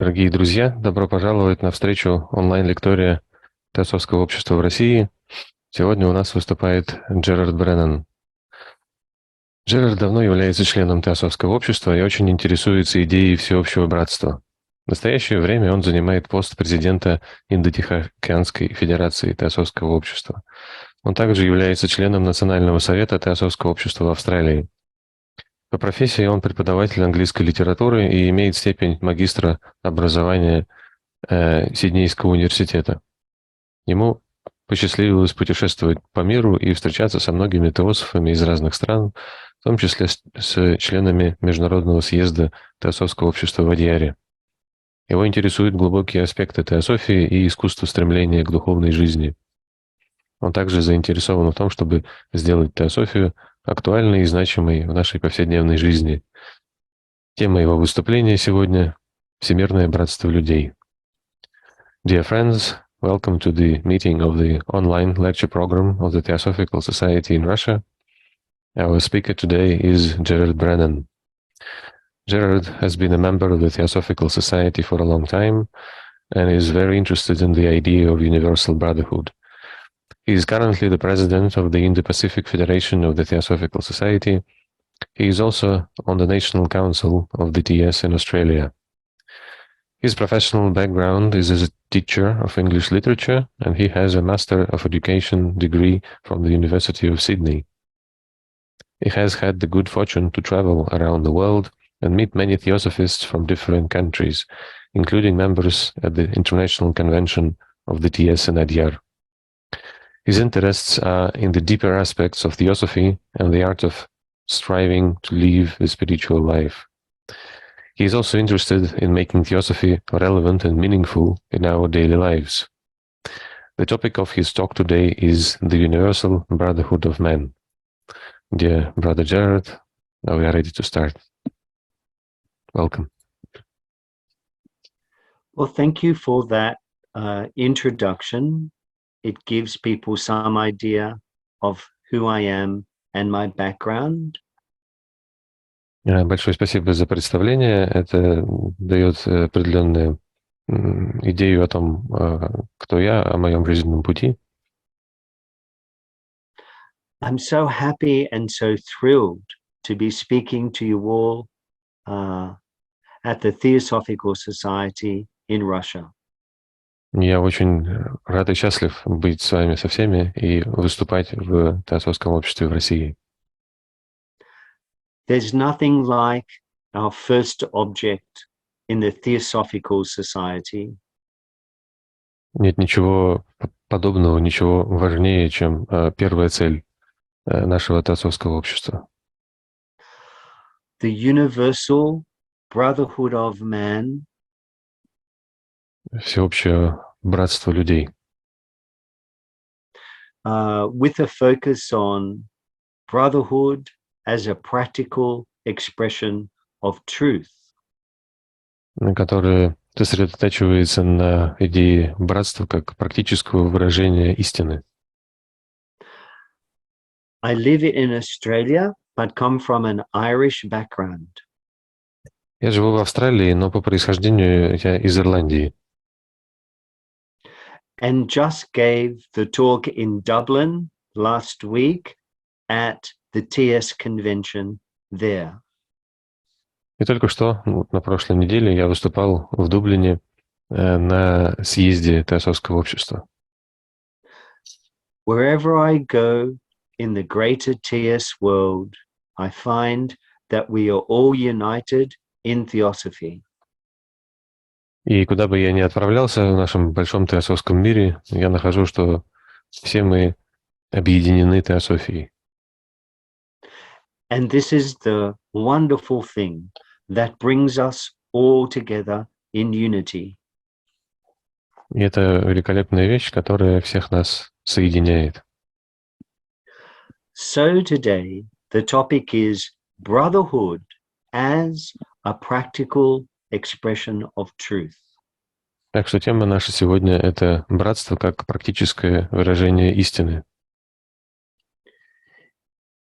Дорогие друзья, добро пожаловать на встречу онлайн-лектория Теософского общества в России. Сегодня у нас выступает Джерард Бреннан. Джерард давно является членом Теософского общества и очень интересуется идеей всеобщего братства. В настоящее время он занимает пост президента Индо-Тихоокеанской Федерации Теософского общества. Он также является членом Национального совета Теософского общества в Австралии. По профессии он преподаватель английской литературы и имеет степень магистра образования Сиднейского университета. Ему посчастливилось путешествовать по миру и встречаться со многими теософами из разных стран, в том числе с членами Международного съезда Теософского общества в Адьяре. Его интересуют глубокие аспекты теософии и искусство стремления к духовной жизни. Он также заинтересован в том, чтобы сделать теософию актуальной и значимой в нашей повседневной жизни. Тема его выступления сегодня – «ВСЕМИРНОЕ БРАТСТВО ЛЮДЕЙ». Dear friends, welcome to the meeting of the online lecture program of the Theosophical Society in Russia. Our speaker today is Gerard Brennan. Gerard has been a member of the Theosophical Society for a long time and is very interested in the idea of universal brotherhood. He is currently the president of the Indo-Pacific Federation of the Theosophical Society. He is also on the National Council of the TS in Australia. His professional background is as a teacher of English literature, and he has a Master of Education degree from the University of Sydney. He has had the good fortune to travel around the world and meet many theosophists from different countries, including members at the International Convention of the TS in Adyar. His interests are in the deeper aspects of theosophy and the art of striving to live the spiritual life. He is also interested in making theosophy relevant and meaningful in our daily lives. The topic of his talk today is the universal brotherhood of man. Dear Brother Gerard, now we are ready to start. Welcome. Well, thank you for that introduction. It gives people some idea of who I am and my background. Большое спасибо за представление. Это дает определенную идею о том, кто я, о моем жизненном пути. I'm so happy and so thrilled to be speaking to you all at the Theosophical Society in Russia. Я очень рад и счастлив быть с вами со всеми и выступать в Теософском обществе в России. There's nothing like our first object in the Theosophical Society. Нет ничего подобного, ничего важнее, чем первая цель нашего Теософского общества. The universal brotherhood of man. Всеобщее братство людей. With a focus on brotherhood as a practical expression of truth. Которое сосредотачивается на идее братства как практического выражения истины. I live in Australia, but come from an Irish background. Я живу в Австралии, но по происхождению я из Ирландии. And just gave the talk in Dublin last week at the TS convention there. И только что, на прошлой неделе, я выступал в Дублине на съезде Теософского общества. Wherever I go in the greater TS world, I find that we are all united in theosophy. И куда бы я ни отправлялся в нашем большом теософском мире, я нахожу, что все мы объединены теософией. And this is the wonderful thing that brings us all together in unity. И это великолепная вещь, которая всех нас соединяет. So today, the topic is brotherhood as a practical expression of truth. Так что тема наша сегодня — это братство как практическое выражение истины.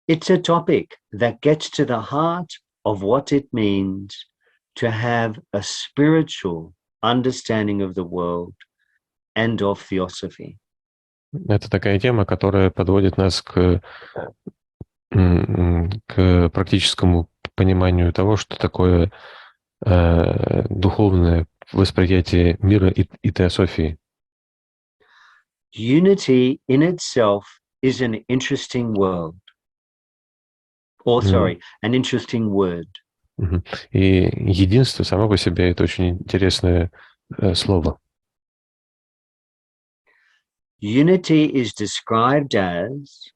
It's a topic that gets to the heart of what it means to have a spiritual understanding of the world and of Theosophy. Это такая тема, которая подводит нас к практическому пониманию того, что такое духовное восприятие мира и теософии. Unity in itself is an interesting world. Or, sorry, an interesting word. И единство само по себе — это очень интересное слово. Unity is described as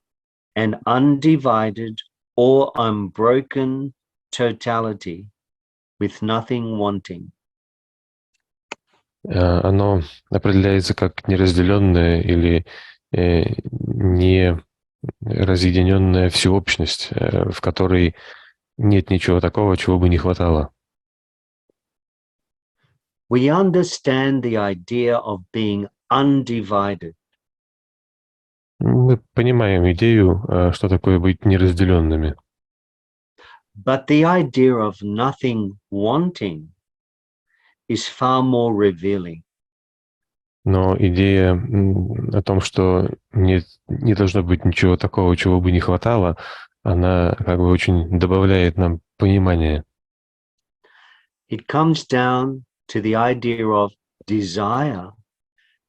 an undivided or unbroken totality with nothing wanting. Оно определяется как неразделенная или не разъединенная всеобщность, в которой нет ничего такого, чего бы не хватало. We understand the idea of being undivided. Мы понимаем идею, что такое быть неразделенными. But the idea of nothing wanting is far more revealing. Но идея о том, что не должно быть ничего такого, чего бы не хватало, она как бы очень добавляет нам понимания. It comes down to the idea of desire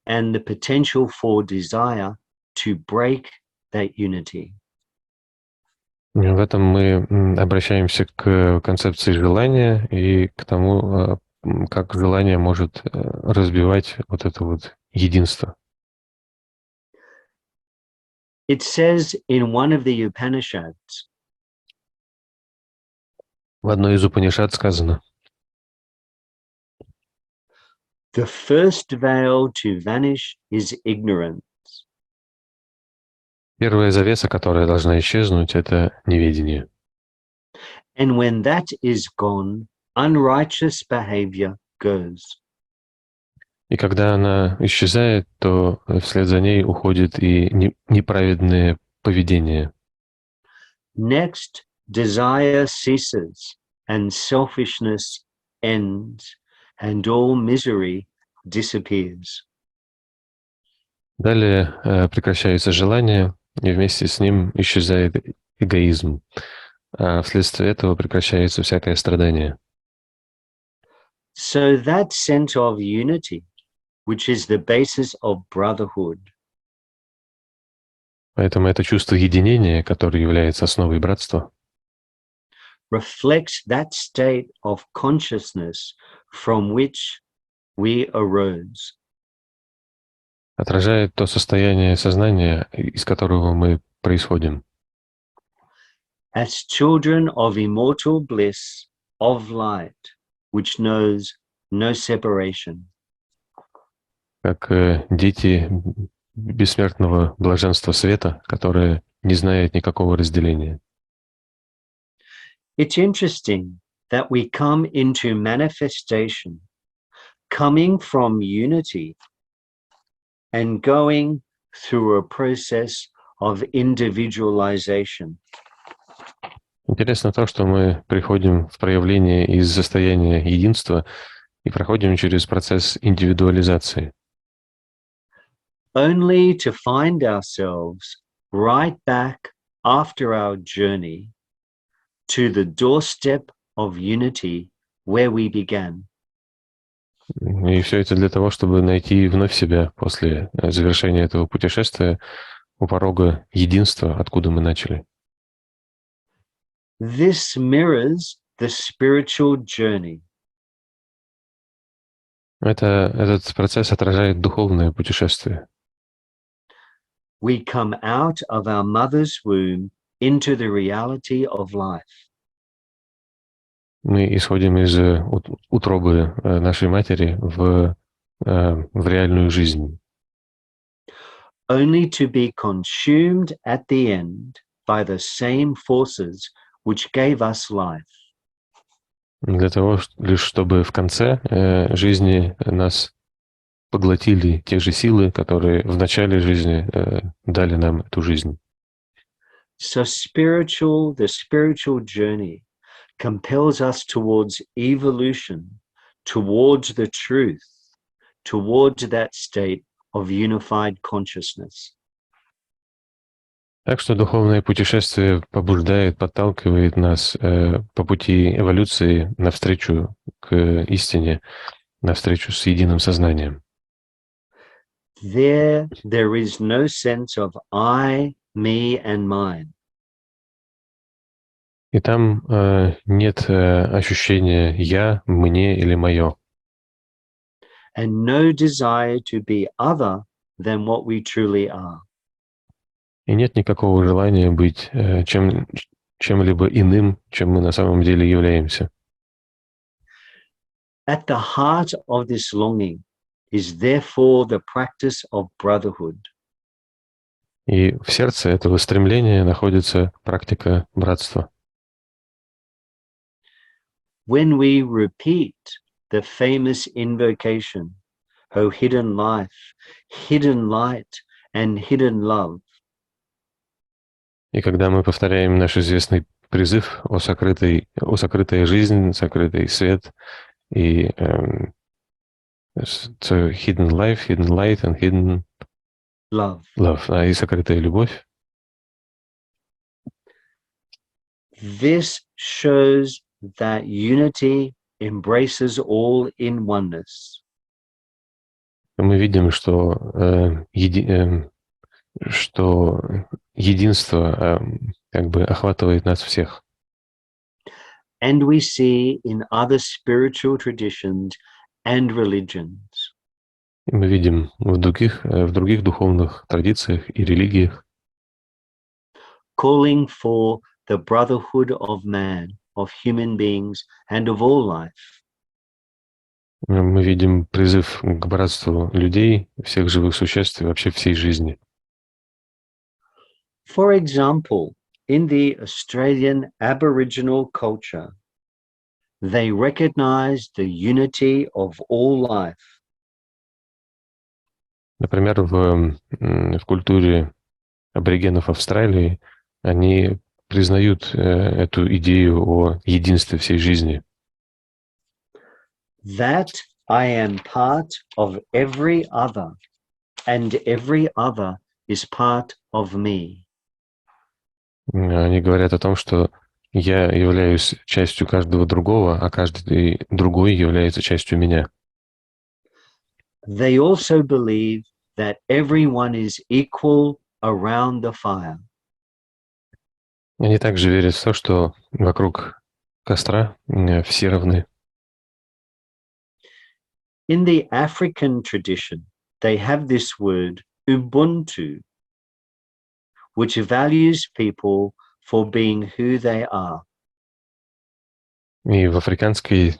and the potential for desire to break that unity. В этом мы обращаемся к концепции желания и к тому, как желание может разбивать вот это вот единство. It says in one of the Upanishads, В одной из Упанишад сказано: the first veil to vanish is ignorance. Первая завеса, которая должна исчезнуть, это неведение. And when that is gone, unrighteous behavior goes. И когда она исчезает, то вслед за ней уходит и неправедное поведение. Next, desire ceases, and selfishness ends, and all misery disappears. Далее прекращается желание, и вместе с ним исчезает эгоизм. А вследствие этого прекращается всякое страдание. So that sense of unity, which is the basis of brotherhood, Поэтому это чувство единения, которое является основой братства, reflects that state of consciousness from which we arose. отражает то состояние сознания, из которого мы происходим. As children of immortal bliss, of light, which knows no separation. Как дети бессмертного блаженства света, которое не знает никакого разделения. It's interesting that we come into manifestation, coming from unity and going through a process of individualization. Интересно то, что мы приходим в проявление из состояния единства и проходим через процесс индивидуализации. Only to find ourselves right back after our journey to the doorstep of unity where we began. И все это для того, чтобы найти вновь себя после завершения этого путешествия у порога единства, откуда мы начали. This mirrors the spiritual journey. Этот процесс отражает духовное путешествие. We come out of our mother's womb into the reality of life. Мы исходим из утробы нашей матери в реальную жизнь. Only to be consumed at the end by the same forces which gave us life. Для того, лишь чтобы в конце жизни нас поглотили те же силы, которые в начале жизни дали нам эту жизнь. So the spiritual journey compels us towards evolution towards the truth, towards that state of unified consciousness. Так что духовное путешествие побуждает, подталкивает нас по пути эволюции навстречу к истине, навстречу с единым сознанием. There is no sense of I, me, and mine. И там нет ощущения «я», «мне» или «моё». And no desire to be other than what we truly are. И нет никакого желания быть чем-либо иным, чем мы на самом деле являемся. At the heart of this longing is therefore the practice of brotherhood. И в сердце этого стремления находится практика братства. When we repeat the famous invocation, O hidden life, hidden light, and hidden love, И когда мы повторяем наш известный призыв о сокрытая жизнь, сокрытый свет, и so hidden life, hidden light and hidden love, и сокрытая любовь, this shows that unity embraces all in oneness. мы видим, что единство как бы охватывает нас всех. And we see in other spiritual traditions and religions И мы видим в других духовных традициях и религиях calling for the brotherhood of man, of human beings, and of all life. мы видим призыв к братству людей, всех живых существ и вообще всей жизни. For example, in the Australian Aboriginal culture, they recognize the unity of all life. Например, в культуре аборигенов Австралии они признают эту идею о единстве всей жизни. That I am part of every other, and every other is part of me. Они говорят о том, что я являюсь частью каждого другого, а каждый другой является частью меня. They also believe that everyone is equal around the fire. Они также верят в то, что вокруг костра все равны. In the African tradition, they have this word Ubuntu, which values people for being who they are. И в африканской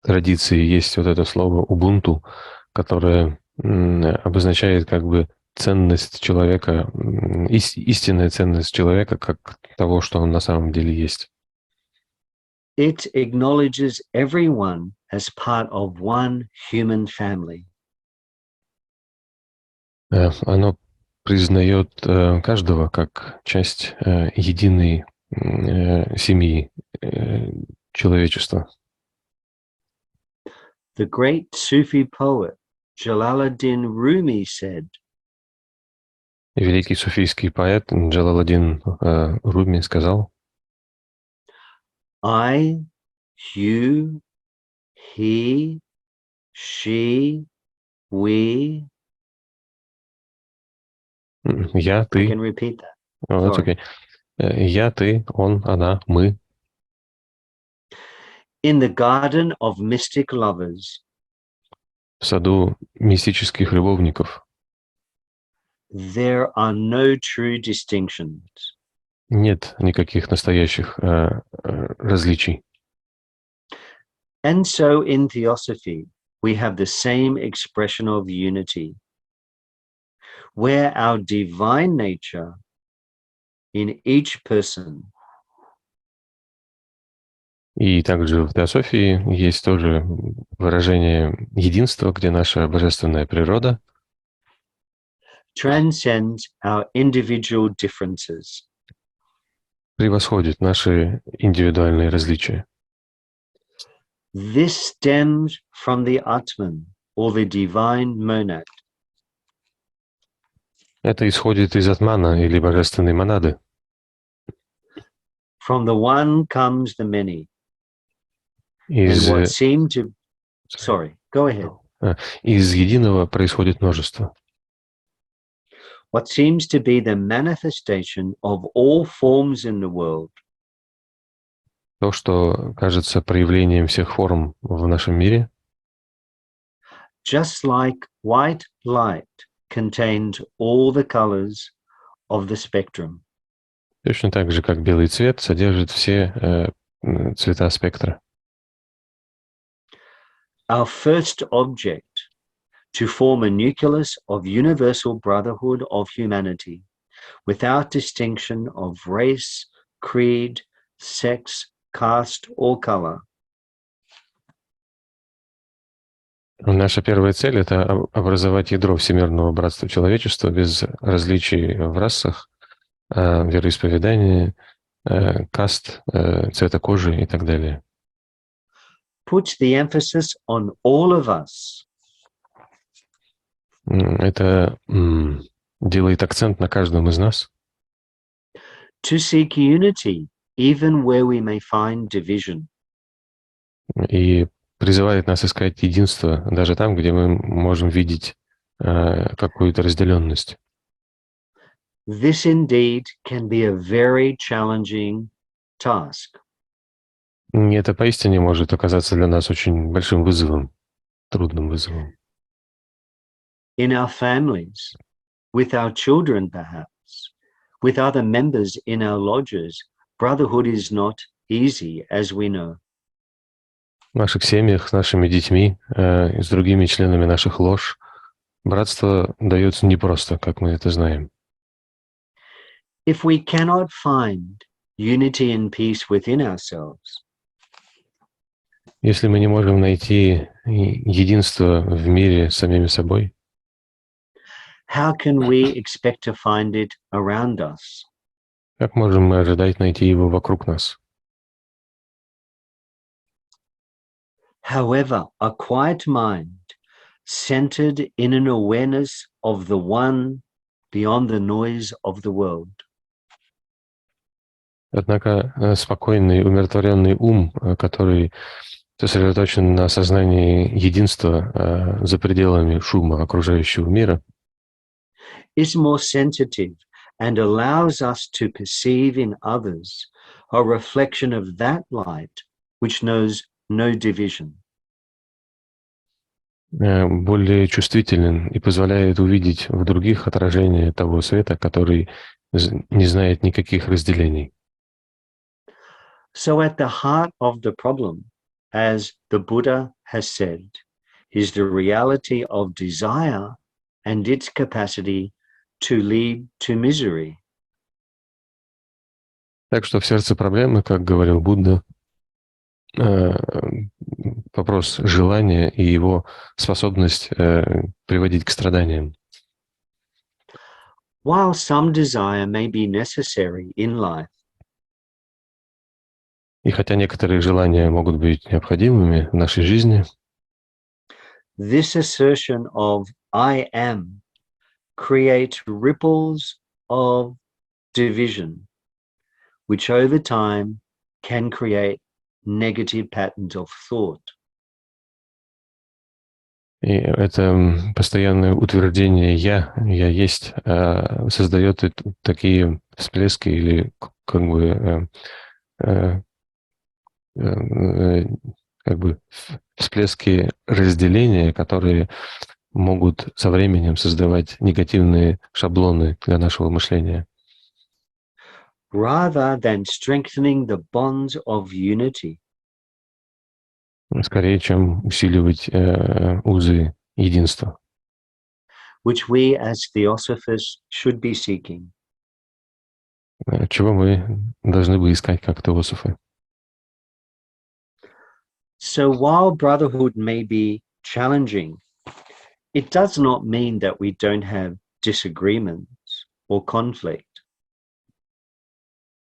традиции есть вот это слово «убунту», которое обозначает как бы ценность человека, истинная ценность человека как того, что он на самом деле есть. It acknowledges everyone as part of one human family. Оно признает каждого как часть единой семьи человечества. The great Sufi poet Jalaluddin Rumi said, Великий суфийский поэт Джалаладдин Руми сказал: I, you, he, she, we. Я, I ты. can repeat that. That's okay. Я, ты, он, она, мы. In the garden of mystic lovers, В саду мистических любовников there are no true distinctions. нет никаких настоящих различий. And so in Theosophy, we have the same expression of unity, where our divine nature in each person И также в Теософии есть тоже выражение единства, где наша божественная природа transcends our individual differences. превосходит наши индивидуальные различия. This stems from the Atman, or the divine monad. Это исходит из атмана или божественной монады. From the one comes the many. And what Из, seem to... Sorry, go ahead. из единого происходит множество. What seems to be the manifestation of all forms in the world. То, что кажется проявлением всех форм в нашем мире, Just like white light contains all the colors of the spectrum. точно так же, как белый цвет содержит все цвета спектра. Our first object to form a nucleus of universal brotherhood of humanity without distinction of race, creed, sex, caste or color. Наша первая цель — это образовать ядро всемирного братства человечества без различий в расах, вероисповедании, каст, цвета кожи и так далее. Puts the emphasis on all of us. Это делает акцент на каждом из нас. To seek unity, even where we may find division. И призывает нас искать единство даже там, где мы можем видеть какую-то разделенность. This indeed can be a very challenging task. И это поистине может оказаться для нас очень большим вызовом, трудным вызовом. In our families, with our children perhaps, with other members in our lodges, brotherhood is not easy, as we know. В наших семьях, с нашими детьми и с другими членами наших лож братство дается непросто, как мы это знаем. If we cannot find unity and peace within ourselves, если мы не можем найти единство в мире с самими собой, how can we expect to find it around us? как можем мы ожидать найти его вокруг нас? However, a quiet mind, centered in an awareness of the one beyond the noise of the world. Однако спокойный, умиротворенный ум, который сосредоточен на осознании единства за пределами шума окружающего мира, is more sensitive and allows us to perceive in others a reflection of that light which knows no division. более чувствителен и позволяет увидеть в других отражение того света, который не знает никаких разделений. So at the heart of the problem, as the Buddha has said, is the reality of desire and its capacity to lead to misery. Так что в сердце проблемы, как говорил Будда, вопрос желания и его способность приводить к страданиям. While some desire may be necessary in life, И хотя некоторые желания могут быть необходимыми в нашей жизни, this assertion of I am creates ripples of division, which over time can create negative patterns of thought. и это постоянное утверждение «я есть» создает такие всплески или как бы всплески разделения, которые могут со временем создавать негативные шаблоны для нашего мышления. Rather than strengthening the bonds of unity, Скорее, чем усиливать узы единства, which we as Theosophists should be seeking. чего мы должны бы искать как теософы. So while brotherhood may be challenging, it does not mean that we don't have disagreements or conflict.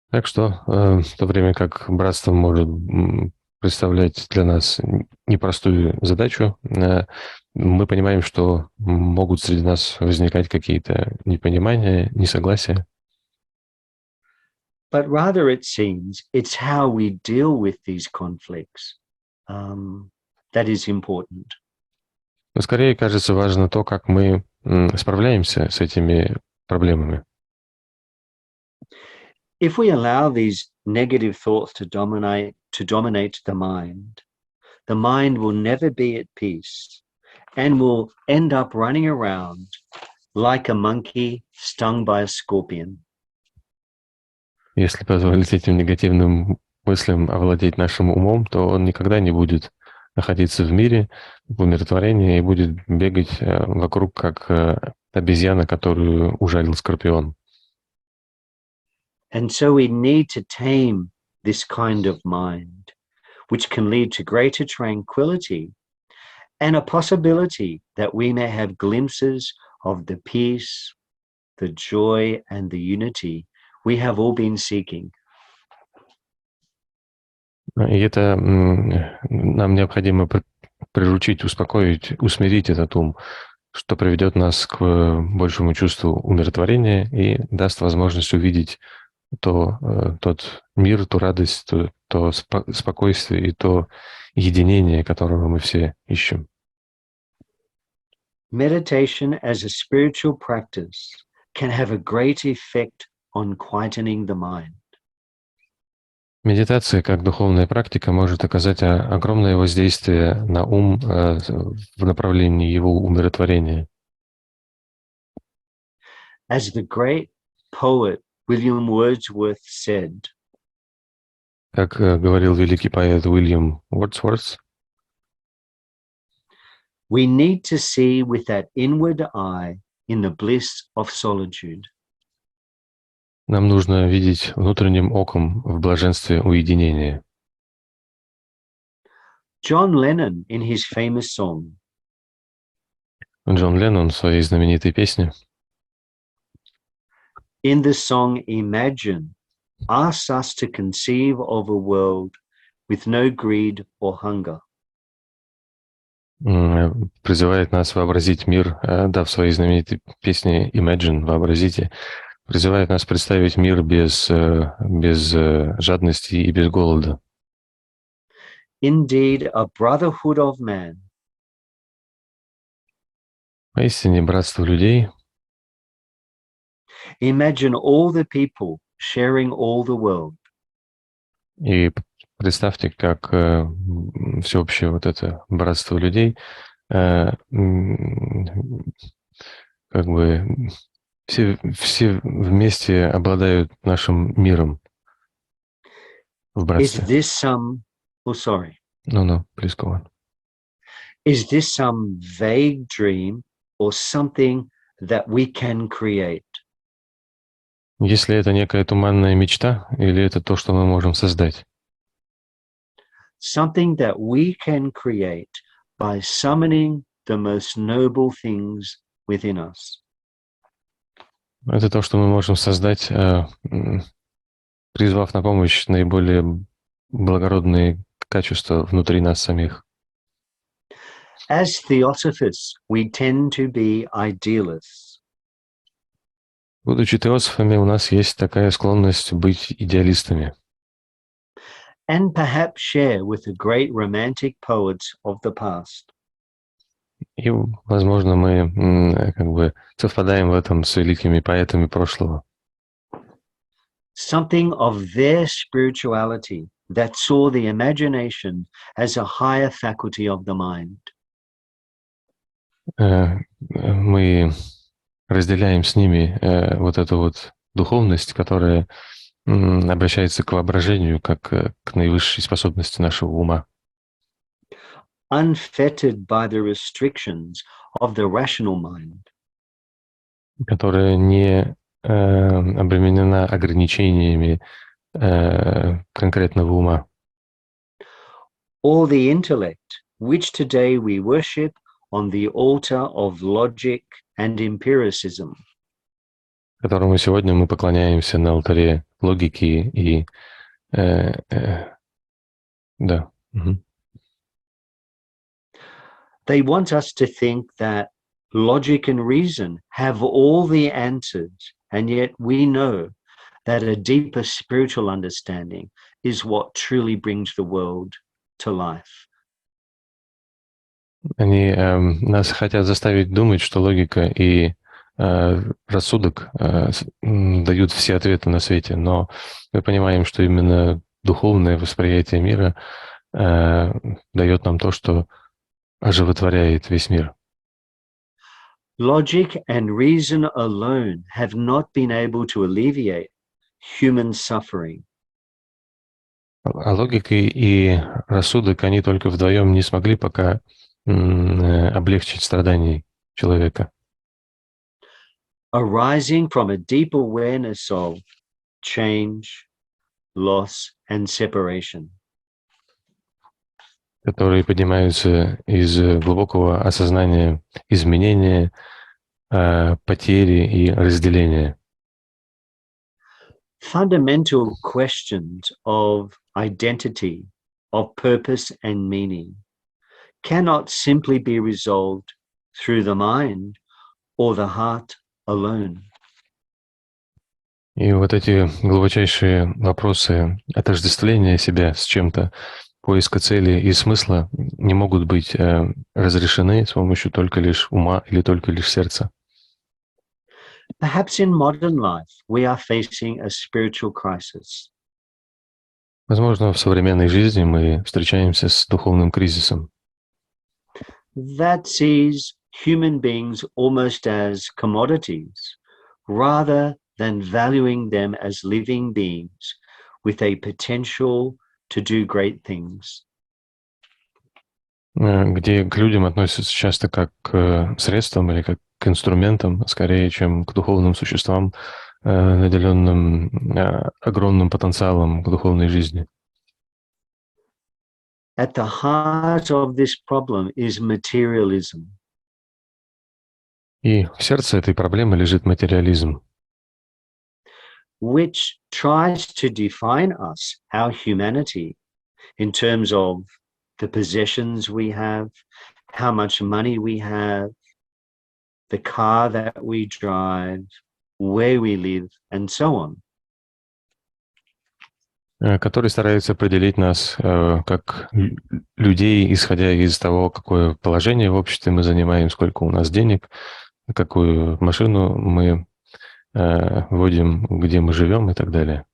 Так что, в то время как братство может представлять для нас непростую задачу. Мы понимаем, что могут среди нас возникать какие-то непонимания, несогласия. But rather, it seems, it's how we deal with these conflicts that is important. Но скорее, кажется, важно то, как мы справляемся с этими проблемами. If we allow these negative thoughts to dominate the mind will never be at peace and will end up running around like a monkey stung by a scorpion. Если позволить этим негативным мыслям овладеть нашим умом, то он никогда не будет находиться в мире, в умиротворении, и будет бегать вокруг, как обезьяна, которую ужалил скорпион. And so we need to tame this kind of mind, which can lead to greater tranquility and a possibility that we may have glimpses of the peace, the joy, and the unity we have all been seeking. И это нам необходимо приручить, успокоить, усмирить этот ум, что приведет нас к большему чувству умиротворения и даст возможность увидеть тот мир, ту радость, то спокойствие и то единение, которого мы все ищем. Meditation as a spiritual practice can have a great effect on quietening the mind. Медитация как духовная практика может оказать огромное воздействие на ум в направлении его умиротворения. As the great poet William Wordsworth said, как говорил великий поэт Уильям Уордсворт, we need to see with that inward eye in the bliss of solitude. Нам нужно видеть внутренним оком в блаженстве уединения. John Lennon, in his famous song, Джон Леннон в своей знаменитой песне in the song Imagine, asks us to conceive of a world with no greed or hunger. Призывает нас вообразить мир, да, в своей знаменитой песне Imagine, вообразите, призывает нас представить мир без жадности и без голода. Indeed, a brotherhood of man. Поистине, братство людей. Imagine all the people sharing all the world. И представьте, как всеобщее вот это братство людей, как бы все вместе обладают нашим миром в братстве. Is this some, oh sorry. No, please go on. Is this some vague dream or something that we can create? Если это некая туманная мечта, или это то, что мы можем создать? Something that we can create by summoning the most noble things within us. Это то, что мы можем создать, призвав на помощь наиболее благородные качества внутри нас самих. As theosophists, we tend to be idealists. Будучи теософами, у нас есть такая склонность быть идеалистами. And perhaps share with the great romantic poets of the past. И, возможно, мы как бы совпадаем в этом с великими поэтами прошлого. Something of their spirituality that saw the imagination as a higher faculty of the mind. Мы разделяем с ними вот эту вот духовность, которая обращается к воображению как к наивысшей способности нашего ума. Unfettered by the restrictions of the rational mind. Которая не обременена ограничениями конкретного ума. Or the intellect, which today we worship on the altar of logic and empiricism. Которому сегодня мы поклоняемся на алтаре логики и Мгм. They want us to think that logic and reason have all the answers, and yet we know that a deeper spiritual understanding is what truly brings the world to life. Они нас хотят заставить думать, что логика и рассудок дают все ответы на свете, но мы понимаем, что именно духовное восприятие мира дает нам то, что оживотворяет весь мир. Logic and reason alone have not been able to alleviate human suffering. А логика и рассудок, они только вдвоем не смогли пока облегчить страданий человека. Arising from a deep awareness of change, loss, and separation. Которые поднимаются из глубокого осознания изменения, потери и разделения. Fundamental questions of identity, of purpose and meaning cannot simply be resolved through the mind or the heart alone. И вот эти глубочайшие вопросы отождествления себя с чем-то, поиска цели и смысла не могут быть разрешены с помощью только лишь ума или только лишь сердца. Perhaps in modern life, we are facing a spiritual crisis. Возможно, в современной жизни мы встречаемся с духовным кризисом, that sees human beings almost as commodities, rather than valuing them as living beings with a potential to do great things. где к людям относятся часто как к средствам или как к инструментам, скорее, чем к духовным существам, наделенным огромным потенциалом к духовной жизни. At the heart of this problem is materialism. И в сердце этой проблемы лежит материализм, which tries to define us, our humanity, in terms of the possessions we have, how much money we have, the car that we drive, where we live, and so on. который старается определить нас как людей, исходя из того, какое положение в обществе мы занимаем, сколько у нас денег, какую машину мы водим, где мы живем и так далее.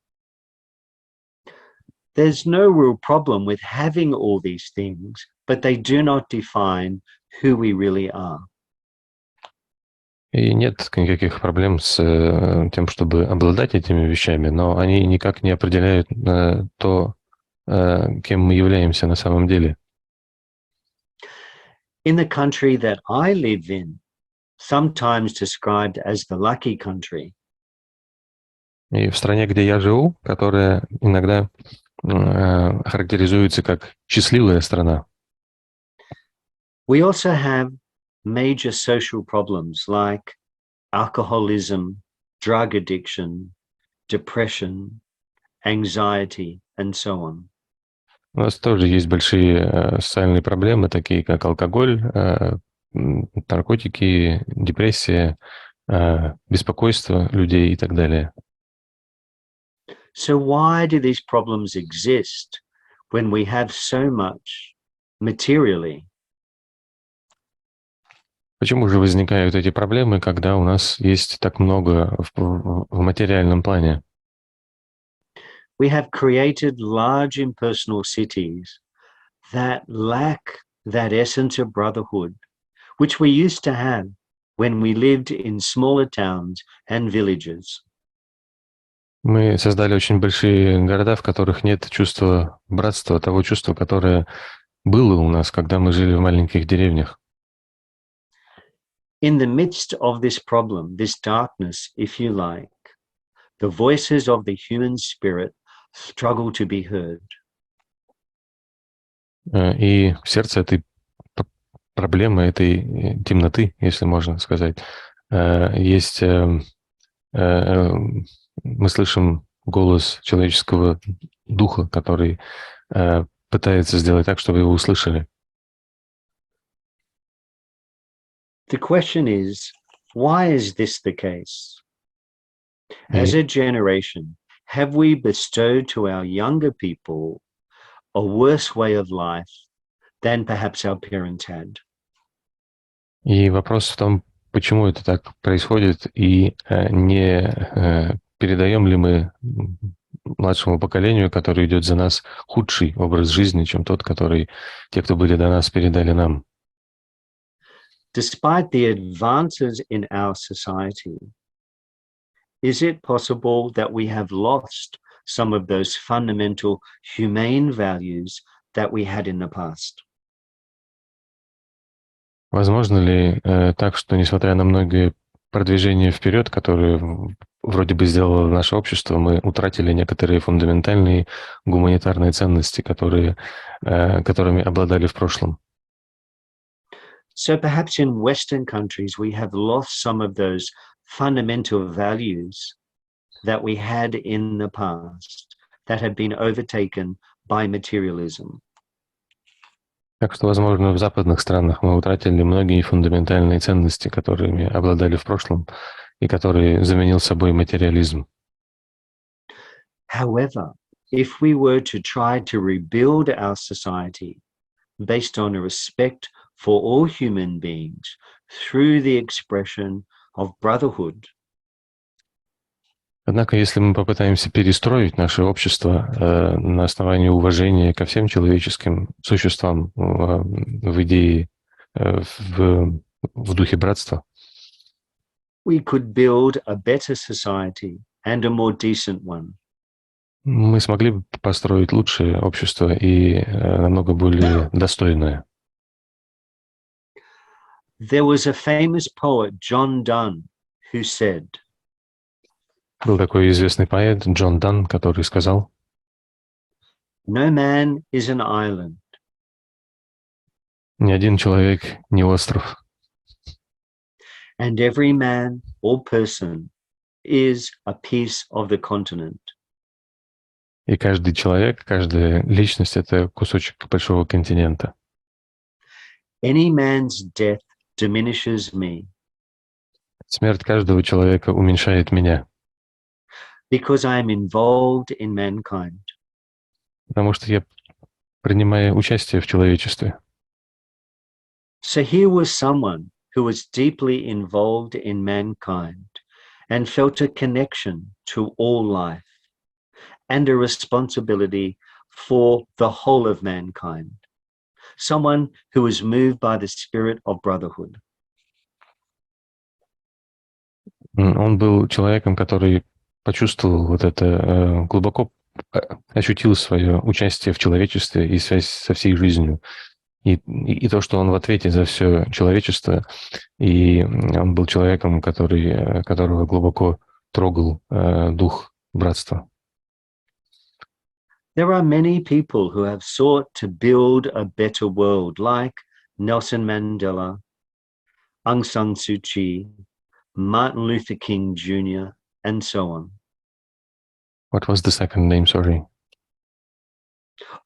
There's no real problem with having all these things, but they do not define who we really are. И нет никаких проблем с тем, чтобы обладать этими вещами, но они никак не определяют то, кем мы являемся на самом деле. In the country that I live in, sometimes described as the lucky country, И в стране, где я живу, которая иногда характеризуется как счастливая страна, we also have major social problems like alcoholism, drug addiction, depression, anxiety, and so on. у нас тоже есть большие социальные проблемы, такие как алкоголь, наркотики, депрессия, беспокойство людей и так далее. So why do these problems exist when we have so much materially? Почему же возникают эти проблемы, когда у нас есть так много в материальном плане? We have created large impersonal cities that lack that essence of brotherhood, which we used to have when we lived in smaller towns and villages. Мы создали очень большие города, в которых нет чувства братства, того чувства, которое было у нас, когда мы жили в маленьких деревнях. In the midst of this problem, this darkness, if you like, the voices of the human spirit struggle to be heard. И в сердце этой проблемы, этой темноты, если можно сказать, есть, мы слышим голос человеческого духа, который пытается сделать так, чтобы его услышали. The question is, why is this the case? As a generation, have we bestowed to our younger people a worse way of life than perhaps our parents had? И вопрос в том, почему это так происходит, и не передаем ли мы младшему поколению, который идет за нас, худший образ жизни, чем тот, который те, кто были до нас, передали нам. Despite the advances in our society, is it possible that we have lost some of those fundamental humane values that we had in the past? Возможно ли так, что, несмотря на многие продвижения вперед, которые вроде бы сделало наше общество, мы утратили некоторые фундаментальные гуманитарные ценности, которыми обладали в прошлом? So perhaps in Western countries, we have lost some of those fundamental values that we had in the past that have been overtaken by materialism. Так что, возможно, в западных странах мы утратили многие фундаментальные ценности, которыми обладали в прошлом, и которые заменил собой материализм. However, if we were to try to rebuild our society based on a respect for all human beings through the expression of brotherhood. Однако, если мы попытаемся перестроить наше общество на основании уважения ко всем человеческим существам в идее, в духе братства, we could build a better society and a more decent one. Мы смогли бы построить лучшее общество и намного более достойное. There was a famous poet, John Donne, who said, Был такой известный поэт Джон Данн, который сказал: "No man is an island." Ни один человек не остров. And every man or person is a piece of the continent. И каждый человек, каждая личность — это кусочек большого континента. Any man's death diminishes me. Смерть каждого человека уменьшает меня, because I am involved in mankind. потому что я принимаю участие в человечестве. So here was someone who was deeply involved in mankind and felt a connection to all life and a responsibility for the whole of mankind. Someone who was moved by the spirit of brotherhood. Он был человеком, который почувствовал вот это, глубоко ощутил свое участие в человечестве и связь со всей жизнью. И то, что он в ответе за все человечество, и он был человеком, которого глубоко трогал дух братства. There are many people who have sought to build a better world, like Nelson Mandela, Aung San Suu Kyi, Martin Luther King Jr., and so on. What was the second name, sorry?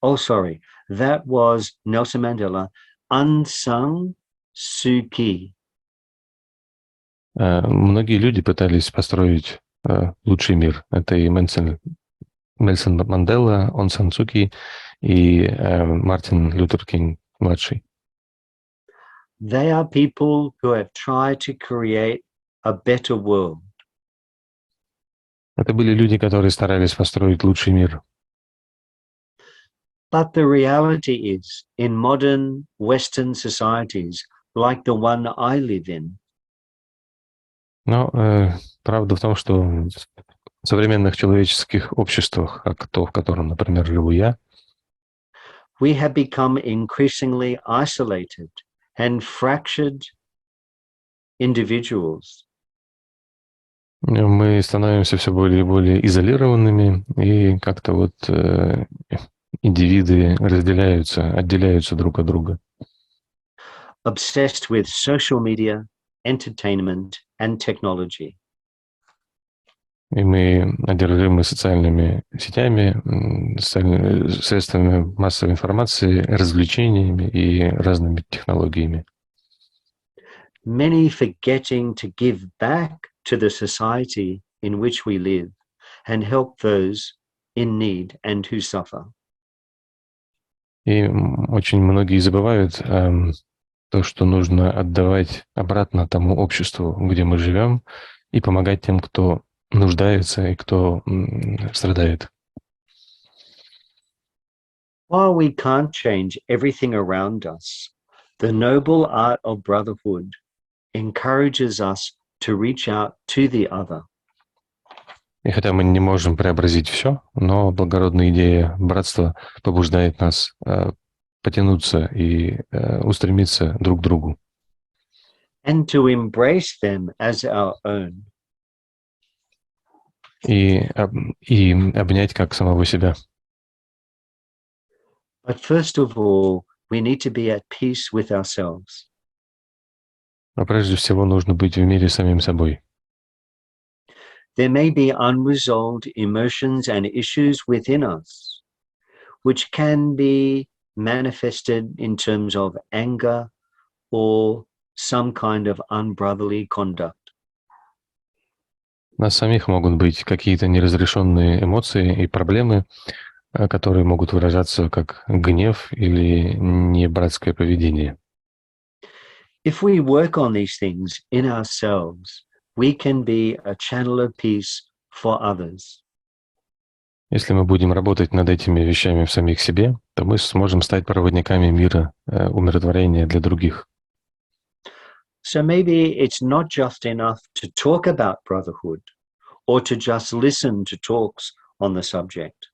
Oh, sorry, that was Nelson Mandela, Aung San Suu Kyi. Многие люди пытались построить лучший мир. Это и Нельсон Мандела, Аунг Сан Су Кyi и Мартин Лютер Кинг младший. They are people who have tried to create a better world. Это были люди, которые старались построить лучший мир. But the reality is, in modern Western societies, like the one I live in, Но правда в том, что в современных человеческих обществах, как то, в котором, например, живу я, we have become increasingly isolated and fractured individuals. Мы становимся все более и более изолированными, и как-то вот индивиды отделяются друг от друга. Obsessed with social media, entertainment, and technology. И мы одержимы социальными сетями, средствами массовой информации, развлечениями и разными технологиями. Many forgetting to give back to the society in which we live and help those in need and who suffer. И очень многие забывают то, что нужно отдавать обратно тому обществу, где мы живем, и помогать тем, кто нуждается и кто страдает. While we can't change everything around us, the noble art of brotherhood encourages us to reach out to the other. И хотя мы не можем преобразить все, но благородная идея братства побуждает нас потянуться и устремиться друг к другу. And to embrace them as our own. И обнять как самого себя. But first of all, we need to be at peace with ourselves. Но прежде всего нужно быть в мире с самим собой. There may be unresolved emotions and issues within us, which can be manifested in terms of anger or some kind of unbrotherly conduct. У нас самих могут быть какие-то неразрешенные эмоции и проблемы, которые могут выражаться как гнев или небратское поведение. If we work on these things in ourselves, we can be a channel of peace for others. Если мы будем работать над этими вещами в самих себе, то мы сможем стать проводниками мира, умиротворения для других. So maybe it's not just enough to talk about brotherhood or to just listen to talks on the subject.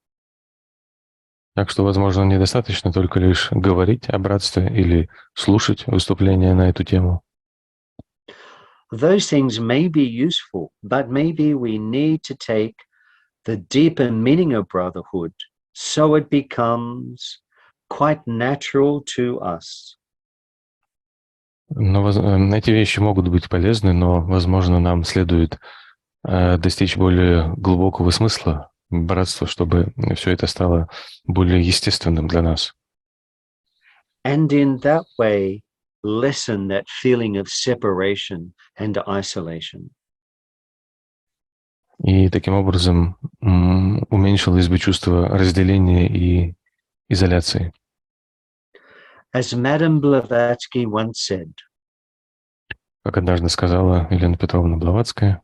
Так что, возможно, недостаточно только лишь говорить о братстве или слушать выступления на эту тему. Those things may be useful, but maybe we need to take the deeper meaning of brotherhood so it becomes quite natural to us. Но эти вещи могут быть полезны, но, возможно, нам следует достичь более глубокого смысла братства, чтобы все это стало более естественным для нас. And in that way, lessen that feeling of separation and isolation. И таким образом уменьшилось бы чувство разделения и изоляции. As Madame Blavatsky once said, Как однажды сказала Елена Петровна Блаватская,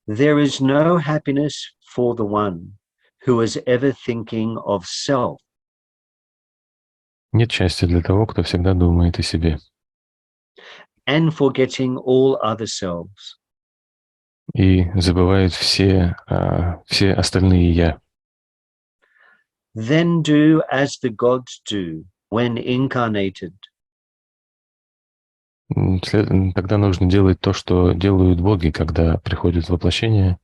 there is no happiness for the one who is ever thinking of self. нет счастья для того, кто всегда думает о себе. And forgetting all other selves. И забывает все остальные «я». Then do as the gods do when incarnated. Тогда нужно делать то, что делают боги, когда приходят в воплощение.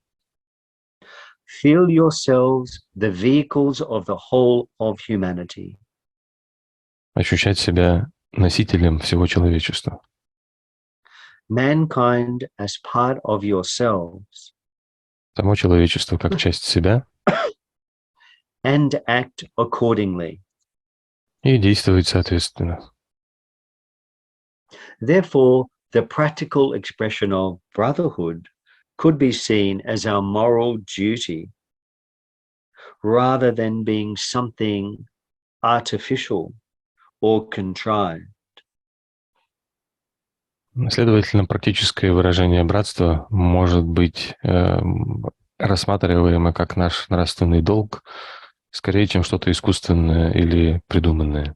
Feel yourselves the vehicles of the whole of humanity. Ощущать себя носителем всего человечества. Mankind as part of yourselves. Само человечество как часть себя. And act accordingly. И действовать соответственно. Therefore, the practical expression of brotherhood could be seen as our moral duty, rather than being something artificial or contrived. Следовательно, практическое выражение братства может быть рассматриваемо как наш нравственный долг, скорее, чем что-то искусственное или придуманное.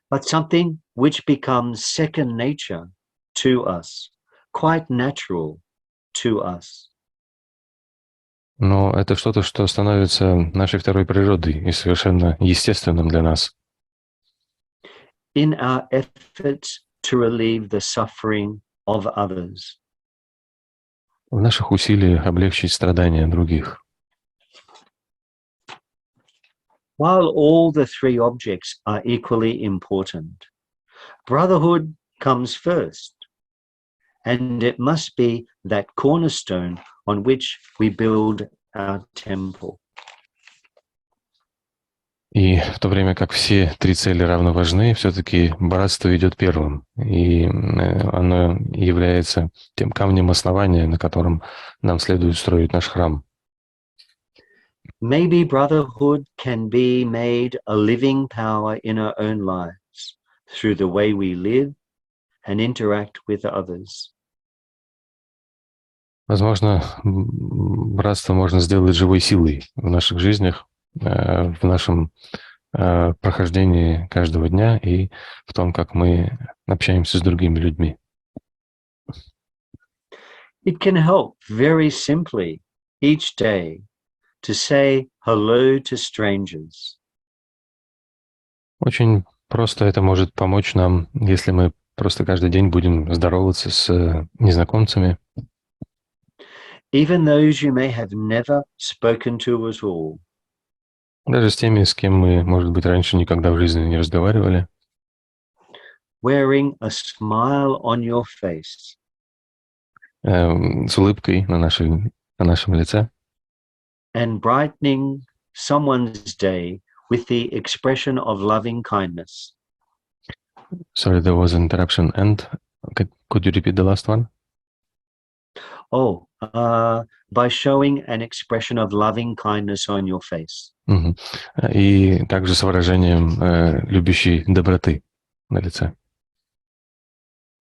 But something which becomes second nature to us, quite natural to us. Но это что-то, что становится нашей второй природой и совершенно естественным для нас. In our efforts to relieve the suffering of others. В наших усилиях облегчить страдания других. While all the three objects are equally important, brotherhood comes first, and it must be that cornerstone on which we build our temple. И в то время как все три цели равно важны, все-таки братство идет первым. И оно является тем камнем основания, на котором нам следует строить наш храм. Maybe brotherhood can be made a living power in our own lives through the way we live and interact with others. Возможно, братство можно сделать живой силой в наших жизнях, в нашем прохождении каждого дня и в том, как мы общаемся с другими людьми. It can help very simply each day to say hello to strangers. Очень просто это может помочь нам, если мы просто каждый день будем здороваться с незнакомцами. Even those you may have never spoken to at all. Даже с теми, с кем мы, может быть, раньше никогда в жизни не разговаривали. Wearing a smile on your face. С улыбкой на нашем лице. And brightening someone's day with the expression of loving kindness. Sorry, there was an interruption. And could you repeat the last one? Oh, by showing an expression of loving kindness on your face. И также с выражением любящей доброты на лице.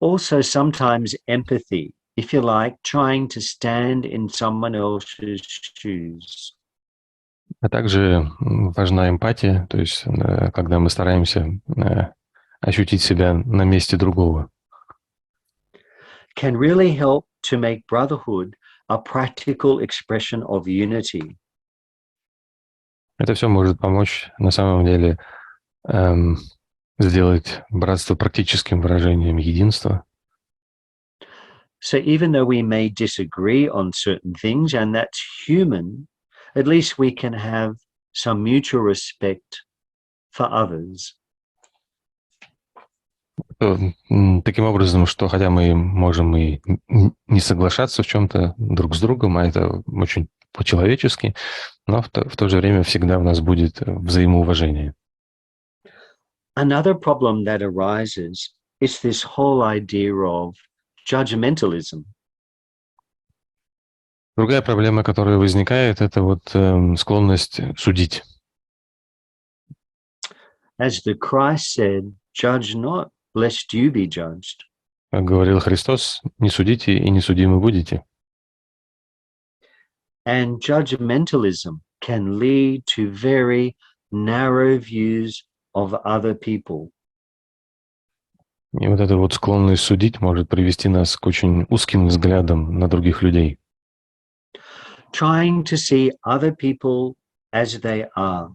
Also, sometimes empathy, if you like, trying to stand in someone else's shoes. А также важна эмпатия, то есть когда мы стараемся ощутить себя на месте другого. Can really help to make brotherhood a practical expression of unity. Это все может помочь на самом деле сделать братство практическим выражением единства. So even though we may disagree on certain things, and that's human, at least we can have some mutual respect for others. Таким образом, что хотя мы можем и не соглашаться в чем-то друг с другом, а это очень по-человечески, но в то же время всегда у нас будет взаимоуважение. Another problem that arises is this whole idea of judgmentalism. Другая проблема, которая возникает, это вот склонность судить. As the Christ said, judge not, lest you be judged. Как говорил Христос, не судите и не судимы будете. And judgmentalism can lead to very narrow views of other people. И вот эта вот склонность судить может привести нас к очень узким взглядам на других людей. Trying to see other people as they are,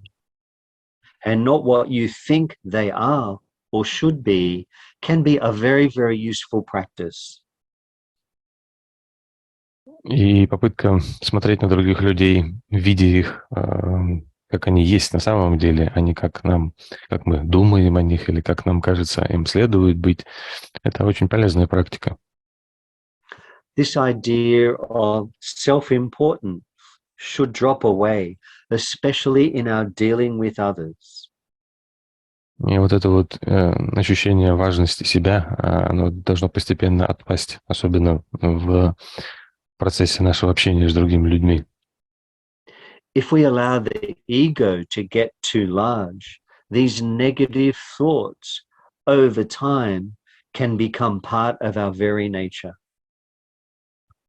and not what you think they are or should be, can be a very, very useful practice. И попытка смотреть на других людей, видя их, как они есть на самом деле, а не как мы думаем о них или как нам кажется, им следует быть, это очень полезная практика. This idea of self-importance should drop away, especially in our dealing with others. И вот это вот ощущение важности себя, оно должно постепенно отпасть, особенно в процессе нашего общения с другими людьми. If we allow the ego to get too large, these negative thoughts over time can become part of our very nature.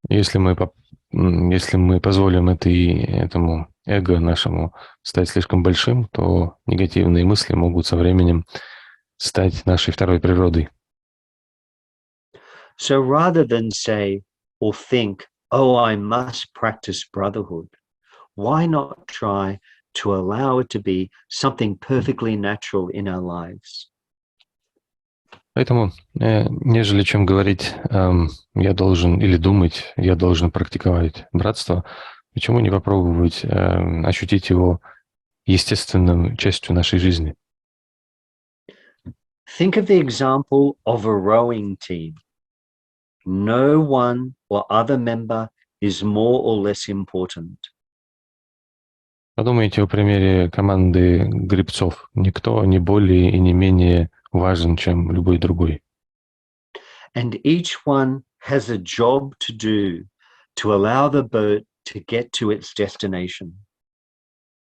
Если мы позволим этому эго нашему стать слишком большим, то негативные мысли могут со временем стать нашей второй природой. So rather than say or think, oh, I must practice brotherhood, why not try to allow it to be something perfectly natural in our lives? Поэтому, нежели чем говорить, я должен, или думать, я должен практиковать братство, почему не попробовать ощутить его естественной частью нашей жизни? Think of the example of a rowing team. No one or other member is more or less important. Подумайте о примере команды гребцов. Никто не более и не менее важен, чем любой другой. And each one has a job to do to allow the boat to get to its destination.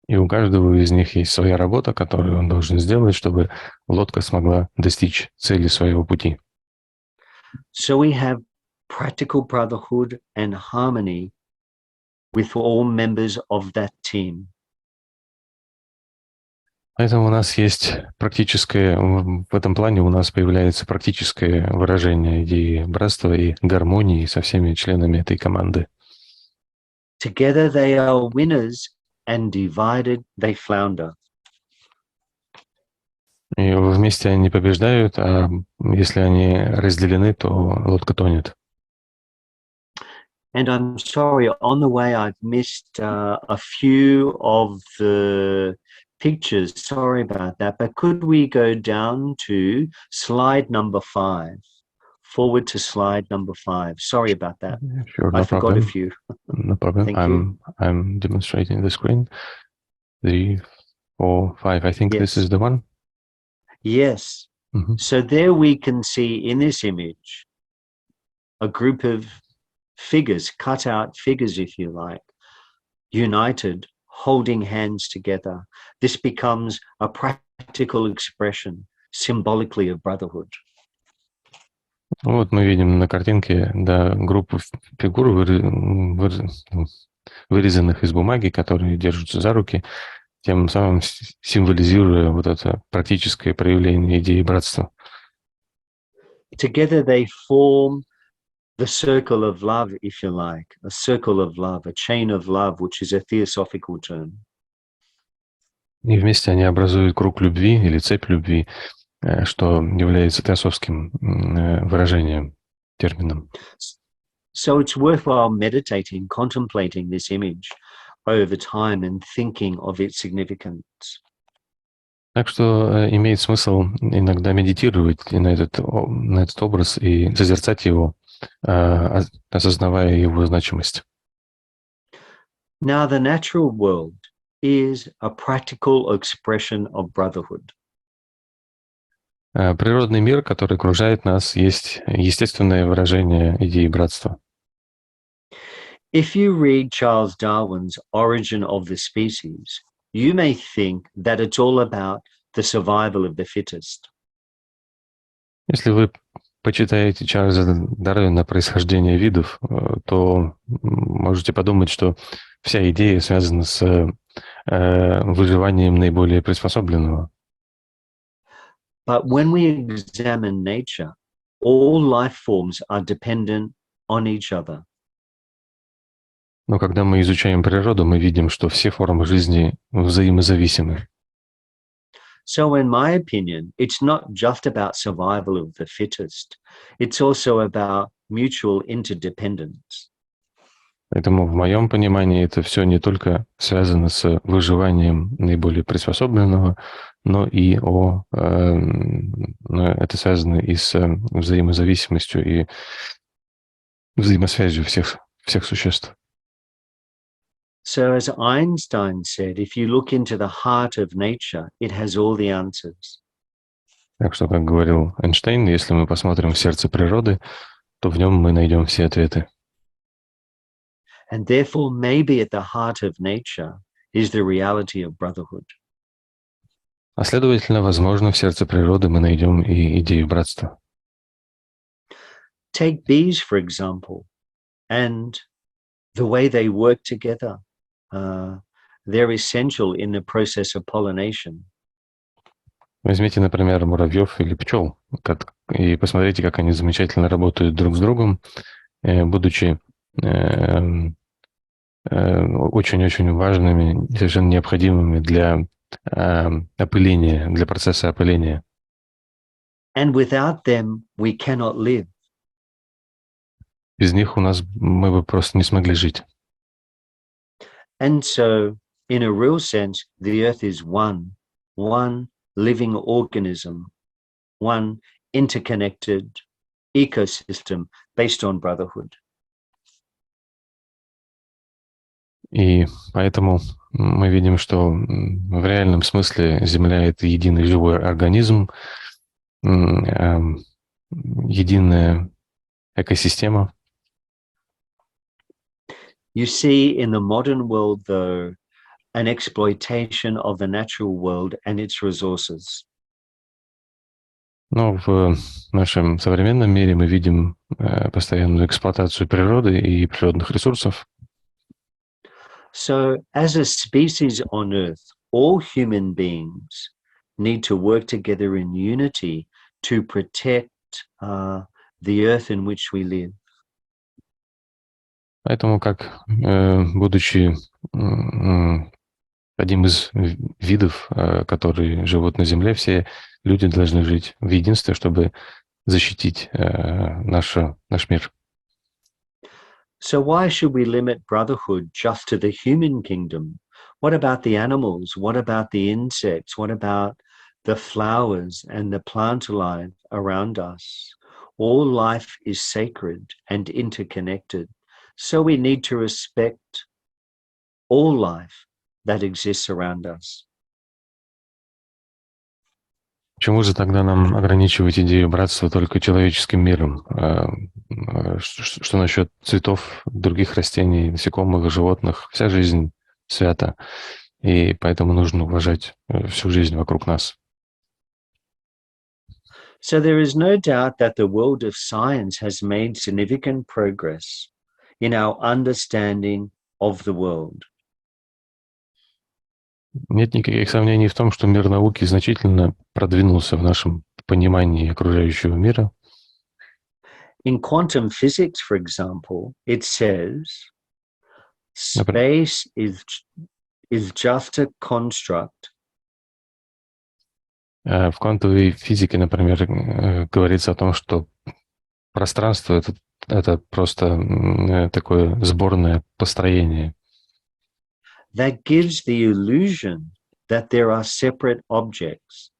И у каждого из них есть своя работа, которую он должен сделать, чтобы лодка смогла достичь цели своего пути. So we have practical brotherhood and harmony with all members of that team. Поэтому у нас есть практическое, в этом плане у нас появляется практическое выражение идеи братства и гармонии со всеми членами этой команды. Together they are winners, and divided they flounder. И вместе они побеждают, а если они разделены, то лодка тонет. And I'm sorry, on the way I've missed a few of the pictures. Sorry about that. But could we go down to slide number 5? Forward to slide number 5. Sorry about that. Sure, I forgot a few. No problem. Thank you. I'm demonstrating the screen. 3, 4, 5. I think this Yes. is the one. Yes. Mhm. So there we can see in this image a group of figures, cut out figures, if you like, united, holding hands together. This becomes a practical expression symbolically of brotherhood. Вот мы видим на картинке, да, группу фигур, вырезанных из бумаги, которые держатся за руки, тем самым символизируя вот это практическое проявление идеи братства. Together they form the circle of love, if you like, a circle of love, a chain of love, which is a theosophical term. И вместе они образуют круг любви или цепь любви, что является теософским выражением, термином. So it's worthwhile meditating, contemplating this image over time and thinking of its significance. Так что имеет смысл иногда медитировать и на этот образ и созерцать его, осознавая его значимость. Now, the natural world is a practical expression of brotherhood. Природный мир, который окружает нас, есть естественное выражение идеи братства. If you read Charles Darwin's Origin of the Species, you may think that it's all about the survival of the fittest. Если вы почитаете Чарльза Дарвина «Происхождение видов», то можете подумать, что вся идея связана с выживанием наиболее приспособленного. But when we examine nature, all life forms are dependent on each other. Но когда мы изучаем природу, мы видим, что все формы жизни взаимозависимы. So in my opinion, it's not just about survival of the fittest. It's also about mutual interdependence. Поэтому в моем понимании это все не только связано с выживанием наиболее приспособленного, но и это связано и с взаимозависимостью и взаимосвязью всех существ. So as Einstein said, if you look into the heart of nature, it has all the answers. Так что, как говорил Эйнштейн, если мы посмотрим в сердце природы, то в нем мы найдем все ответы. And therefore, maybe at the heart of nature is the reality of brotherhood. А следовательно, возможно, в сердце природы мы найдем и идею братства. Take bees, for example, and the way they work together. They're essential in the process of pollination. Возьмите, например, муравьев или пчел, и посмотрите, как они замечательно работают друг с другом, будучи очень-очень важными, совершенно необходимыми для опыления, для процесса опыления. And without them, we cannot live. Без них мы бы просто не смогли жить. And so, in a real sense, the earth is one living organism, one interconnected ecosystem based on brotherhood. И поэтому мы видим, что в реальном смысле Земля — это единый живой организм, единая экосистема. You see in the modern world, though, an exploitation of the natural world and its resources. Но в нашем современном мире мы видим постоянную эксплуатацию природы и природных ресурсов. So, as a species on Earth, all human beings need to work together in unity to protect the Earth in which we live. Поэтому, как будучи одним из видов, которые живут на Земле, все люди должны жить в единстве, чтобы защитить наш мир. So why should we limit brotherhood just to the human kingdom? What about the animals? What about the insects? What about the flowers and the plant life around us? All life is sacred and interconnected. So we need to respect all life that exists around us. Почему же тогда нам ограничивать идею братства только человеческим миром? Что насчет цветов, других растений, насекомых, животных? Вся жизнь свята, и поэтому нужно уважать всю жизнь вокруг нас. So there is no doubt that the world of science has made significant progress in our understanding of the world. Нет никаких сомнений в том, что мир науки значительно продвинулся в нашем понимании окружающего мира. In quantum physics, for example, it says space is just a construct. В квантовой физике, например, говорится о том, что пространство — это просто такое сборное построение. That gives the illusion that there are separate objects.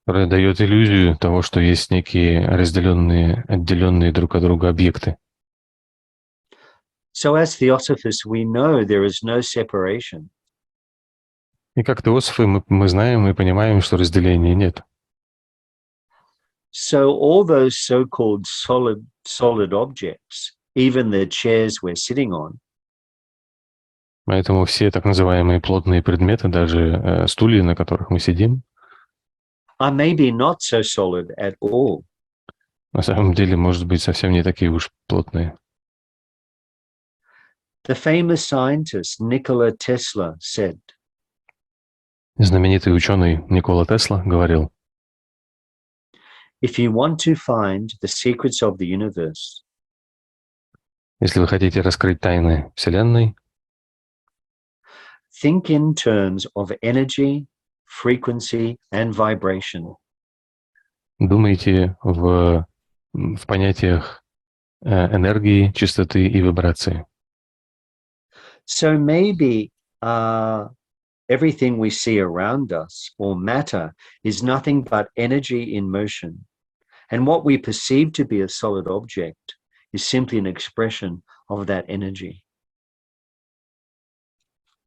Которое дает иллюзию того, что есть некие разделенные, отделенные друг от друга объекты. So as Theosophists, we know there is no separation. И как теософы мы знаем и понимаем, что разделения нет. So all those so-called solid objects, even the chairs we're sitting on, Поэтому все так называемые плотные предметы, даже стулья, на которых мы сидим, are maybe not so solid at all. на самом деле, может быть, совсем не такие уж плотные. The famous scientist Nikola Tesla said, Знаменитый ученый Никола Тесла говорил: if you want to find the secrets of the universe, если вы хотите раскрыть тайны Вселенной, think in terms of energy, frequency, and vibration. думайте в понятиях энергии, частоты и вибрации. So maybe everything we see around us, or matter, is nothing but energy in motion. And what we perceive to be a solid object is simply an expression of that energy.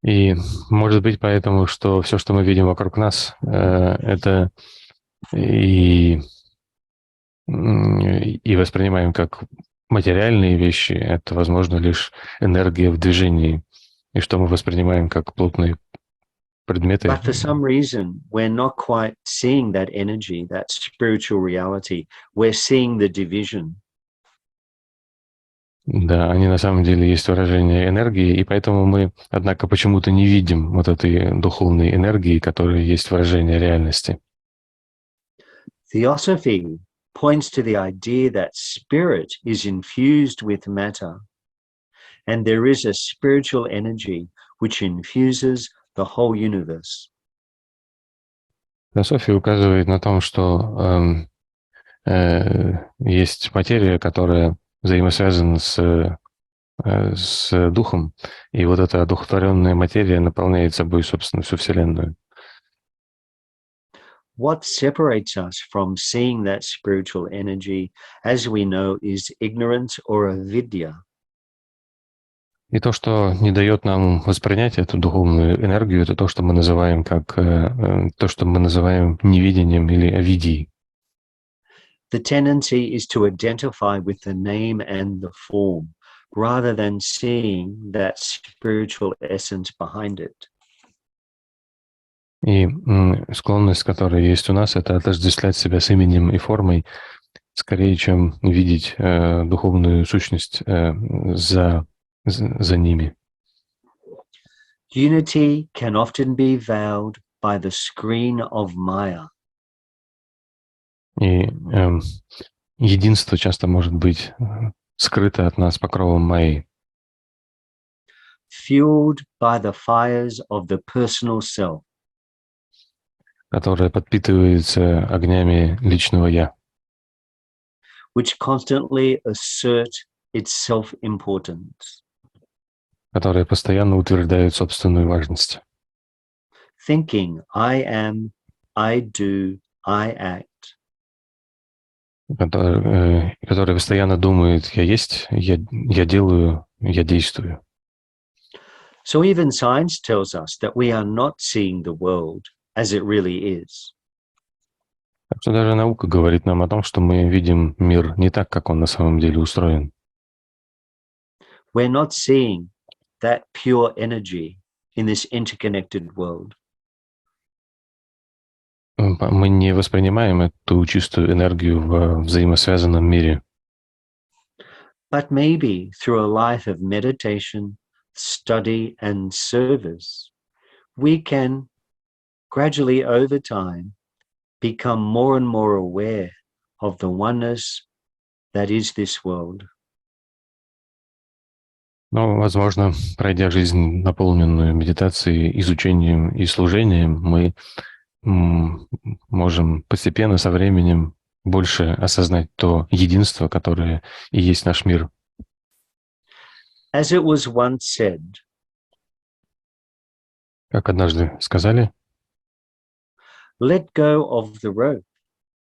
И может быть поэтому, что все, что мы видим вокруг нас, это и воспринимаем как материальные вещи, это, возможно, лишь энергия в движении, и что мы воспринимаем как плотные предметы. But for some reason, we're not quite seeing that energy, that spiritual reality. We're seeing the division. Да, они на самом деле есть выражение энергии, и поэтому мы, однако, почему-то не видим вот этой духовной энергии, которая есть выражение реальности. Theosophy points to the idea that spirit is infused with matter, and there is a spiritual energy which infuses the whole universe. Теософия указывает на том, что есть материя, которая взаимосвязана с духом, и вот эта одухотворенная материя наполняет собой, собственно, всю Вселенную. What separates us from seeing that spiritual energy, as we know, is ignorance or avidya. И то, что не дает нам воспринять эту духовную энергию, это то, что мы называем невидением или авидией. The tendency is to identify with the name and the form, rather than seeing that spiritual essence behind it. И склонность, которая есть у нас, это отождествлять себя с именем и формой, скорее, чем видеть духовную сущность за ними. Unity can often be veiled by the screen of Maya. И единство часто может быть скрыто от нас покровом Майи, Fueled by the fires of the personal self. которая подпитывается огнями личного «я», Which constantly assert its self-importance. которая постоянно утверждает собственную важность, Thinking, I am, I do, I act. которая постоянно думает «я есть, я делаю, я действую». So even science tells us that we are not seeing the world as it really is. Так что даже наука говорит нам о том, что мы видим мир не так, как он на самом деле устроен. We're not seeing that pure energy in this interconnected world. Мы не воспринимаем эту чистую энергию в взаимосвязанном мире. But maybe through a life of meditation, study, and service, we can gradually over time become more and more aware of the oneness that is this world. Но, возможно, пройдя жизнь, наполненную медитацией, изучением и служением, мы можем постепенно со временем больше осознать то единство, которое и есть наш мир. As it was once said, как однажды сказали, let go of the rope,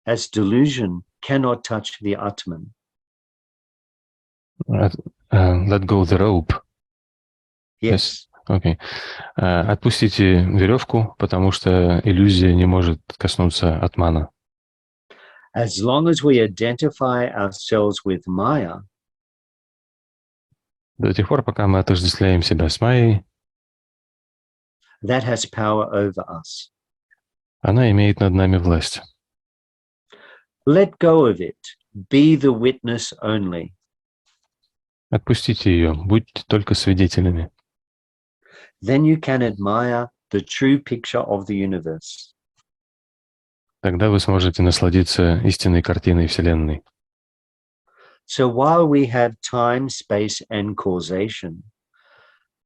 as delusion cannot touch the Atman. let go the rope. Yes. Okay. Отпустите веревку, потому что иллюзия не может коснуться атмана. As long as we identify ourselves with Maya, до тех пор, пока мы отождествляем себя с Майей, that has power over us. Она имеет над нами власть. Let go of it. Be the witness only. Отпустите ее, будьте только свидетелями. Then you can admire the true picture of the universe. Тогда вы сможете насладиться истинной картиной Вселенной. So while we have time, space, and causation,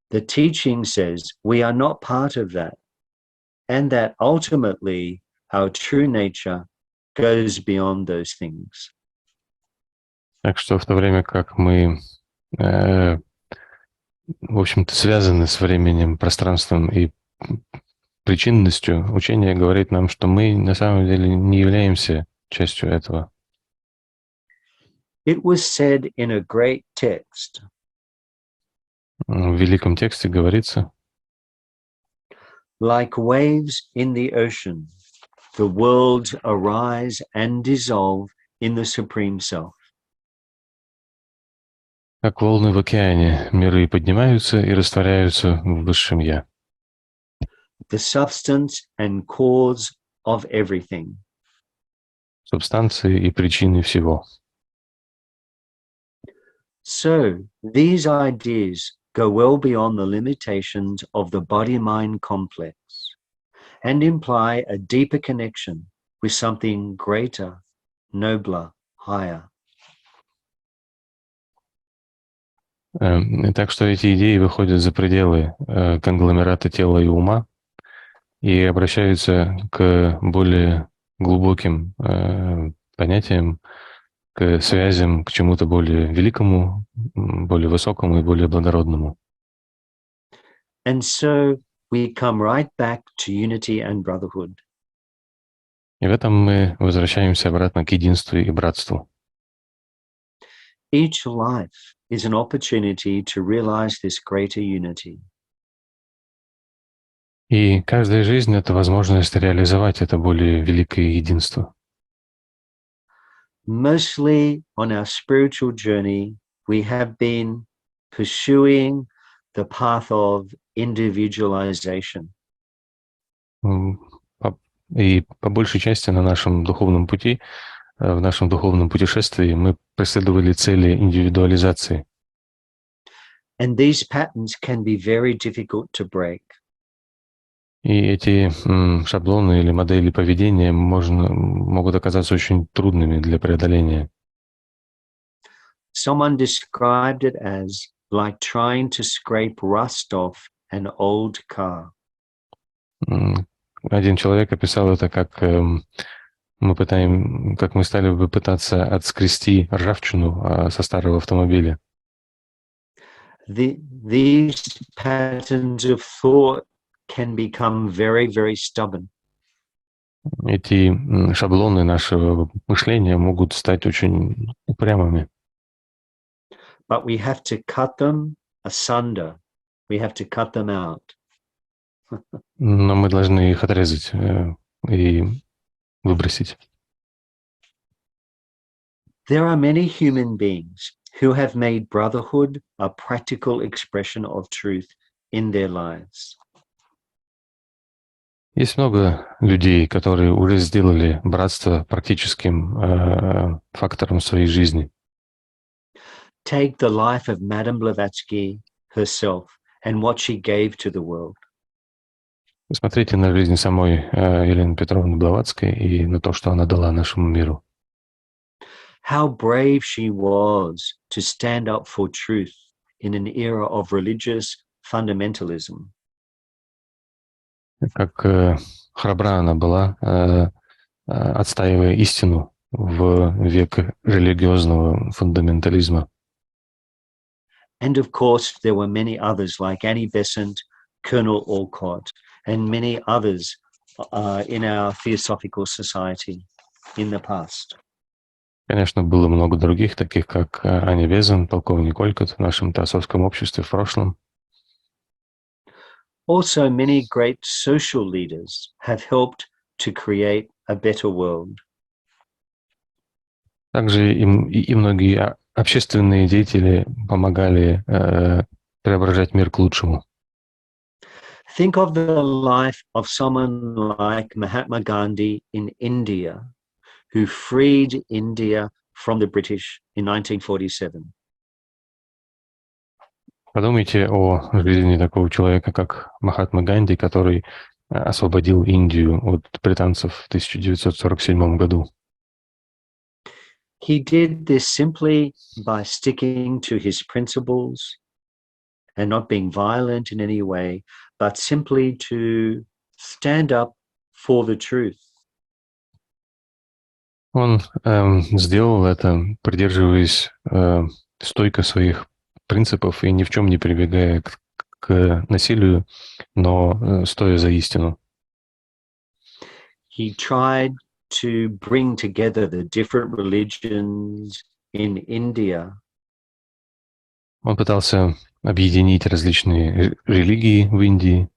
the teaching says we are not part of that, and that ultimately our true nature goes beyond those things. Так что в то время как мы, в общем-то, связаны с временем, пространством и причинностью, учение говорит нам, что мы на самом деле не являемся частью этого. It was said in a great text. В великом тексте говорится: Like waves in the ocean, the worlds arise and dissolve in the Supreme Self. Как волны в океане, миры поднимаются и растворяются в Высшем Я. The substance and cause of everything. Субстанции и причины всего. So these ideas go well beyond the limitations of the body-mind complex and imply a deeper connection with something greater, nobler, higher. Так что эти идеи выходят за пределы конгломерата тела и ума и обращаются к более глубоким понятиям, к связям, к чему-то более великому, более высокому и более благородному. And so we come right back to unity and brotherhood. И в этом мы возвращаемся обратно к единству и братству. Each life is an opportunity to realize this greater unity. И каждая жизнь — это возможность реализовать это более великое единство. Mostly on our spiritual journey, we have been pursuing the path of individualization. И по большей части на нашем духовном пути, в нашем духовном путешествии мы преследовали цели индивидуализации. And these patterns can be very difficult to break. И эти шаблоны или модели поведения могут оказаться очень трудными для преодоления. Someone described it as like trying to scrape rust off an old car. Один человек описал это как мы стали бы пытаться отскрести ржавчину со старого автомобиля. These patterns of thought can become very, very stubborn. Эти шаблоны нашего мышления могут стать очень упрямыми. But we have to cut them asunder. We have to cut them out. Но мы должны их отрезать и выбросить. There are many human beings who have made brotherhood a practical expression of truth in their lives. Есть много людей, которые уже сделали братство практическим фактором своей жизни. Take the life of Madame Blavatsky herself and what she gave to the world. Посмотрите на жизнь самой Елены Петровны Блаватской и на то, что она дала нашему миру. How brave she was to stand up for truth in an era of religious fundamentalism. Как храбра она была, отстаивая истину в век религиозного фундаментализма. And of course, there were many others like Annie Besant, Colonel Olcott, and many others in our Theosophical society in the past. Конечно, было много других, таких как Аня Безан, полковник Олькот в нашем Теософском обществе в прошлом. Also, many great social leaders have helped to create a better world. Также и многие общественные деятели помогали преображать мир к лучшему. Think of the life of someone like Mahatma Gandhi in India, who freed India from the British in 1947. Подумайте о жизни такого человека, как Махатма Ганди, который освободил Индию от британцев в 1947 году. He did this simply by sticking to his principles and not being violent in any way, but simply to stand up for the truth. Он сделал это, придерживаясь стойко своих принципов и ни в чем не прибегая к насилию, но стоя за истину. He tried to bring together the different religions in India. Он пытался объединить различные религии в Индии,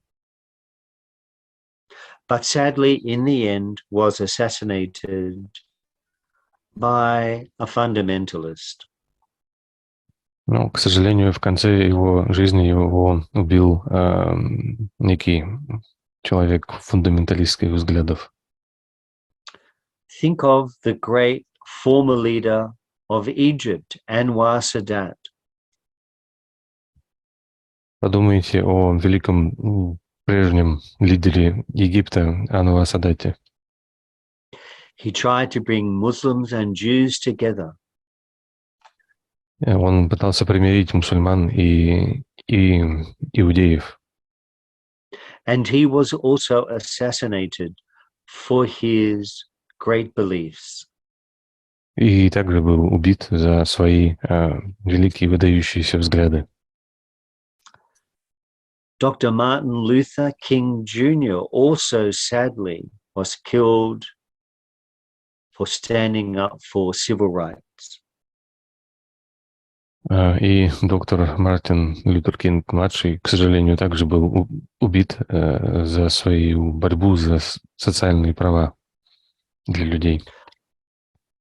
but sadly, in the end, was assassinated by a fundamentalist. но, к сожалению, в конце его жизни его убил некий человек фундаменталистских взглядов. Think of the great former leader of Egypt, Anwar Sadat. Подумайте о великом прежнем лидере Египта Анваре Садате. He tried to bring Muslims and Jews together. Он пытался примирить мусульман и иудеев. And he was also assassinated for his great beliefs. И также был убит за свои великие выдающиеся взгляды. Dr. Martin Luther King Jr. also sadly was killed for standing up for civil rights. И доктор Мартин Лютер Кинг-младший, к сожалению, также был убит за свою борьбу за социальные права для людей.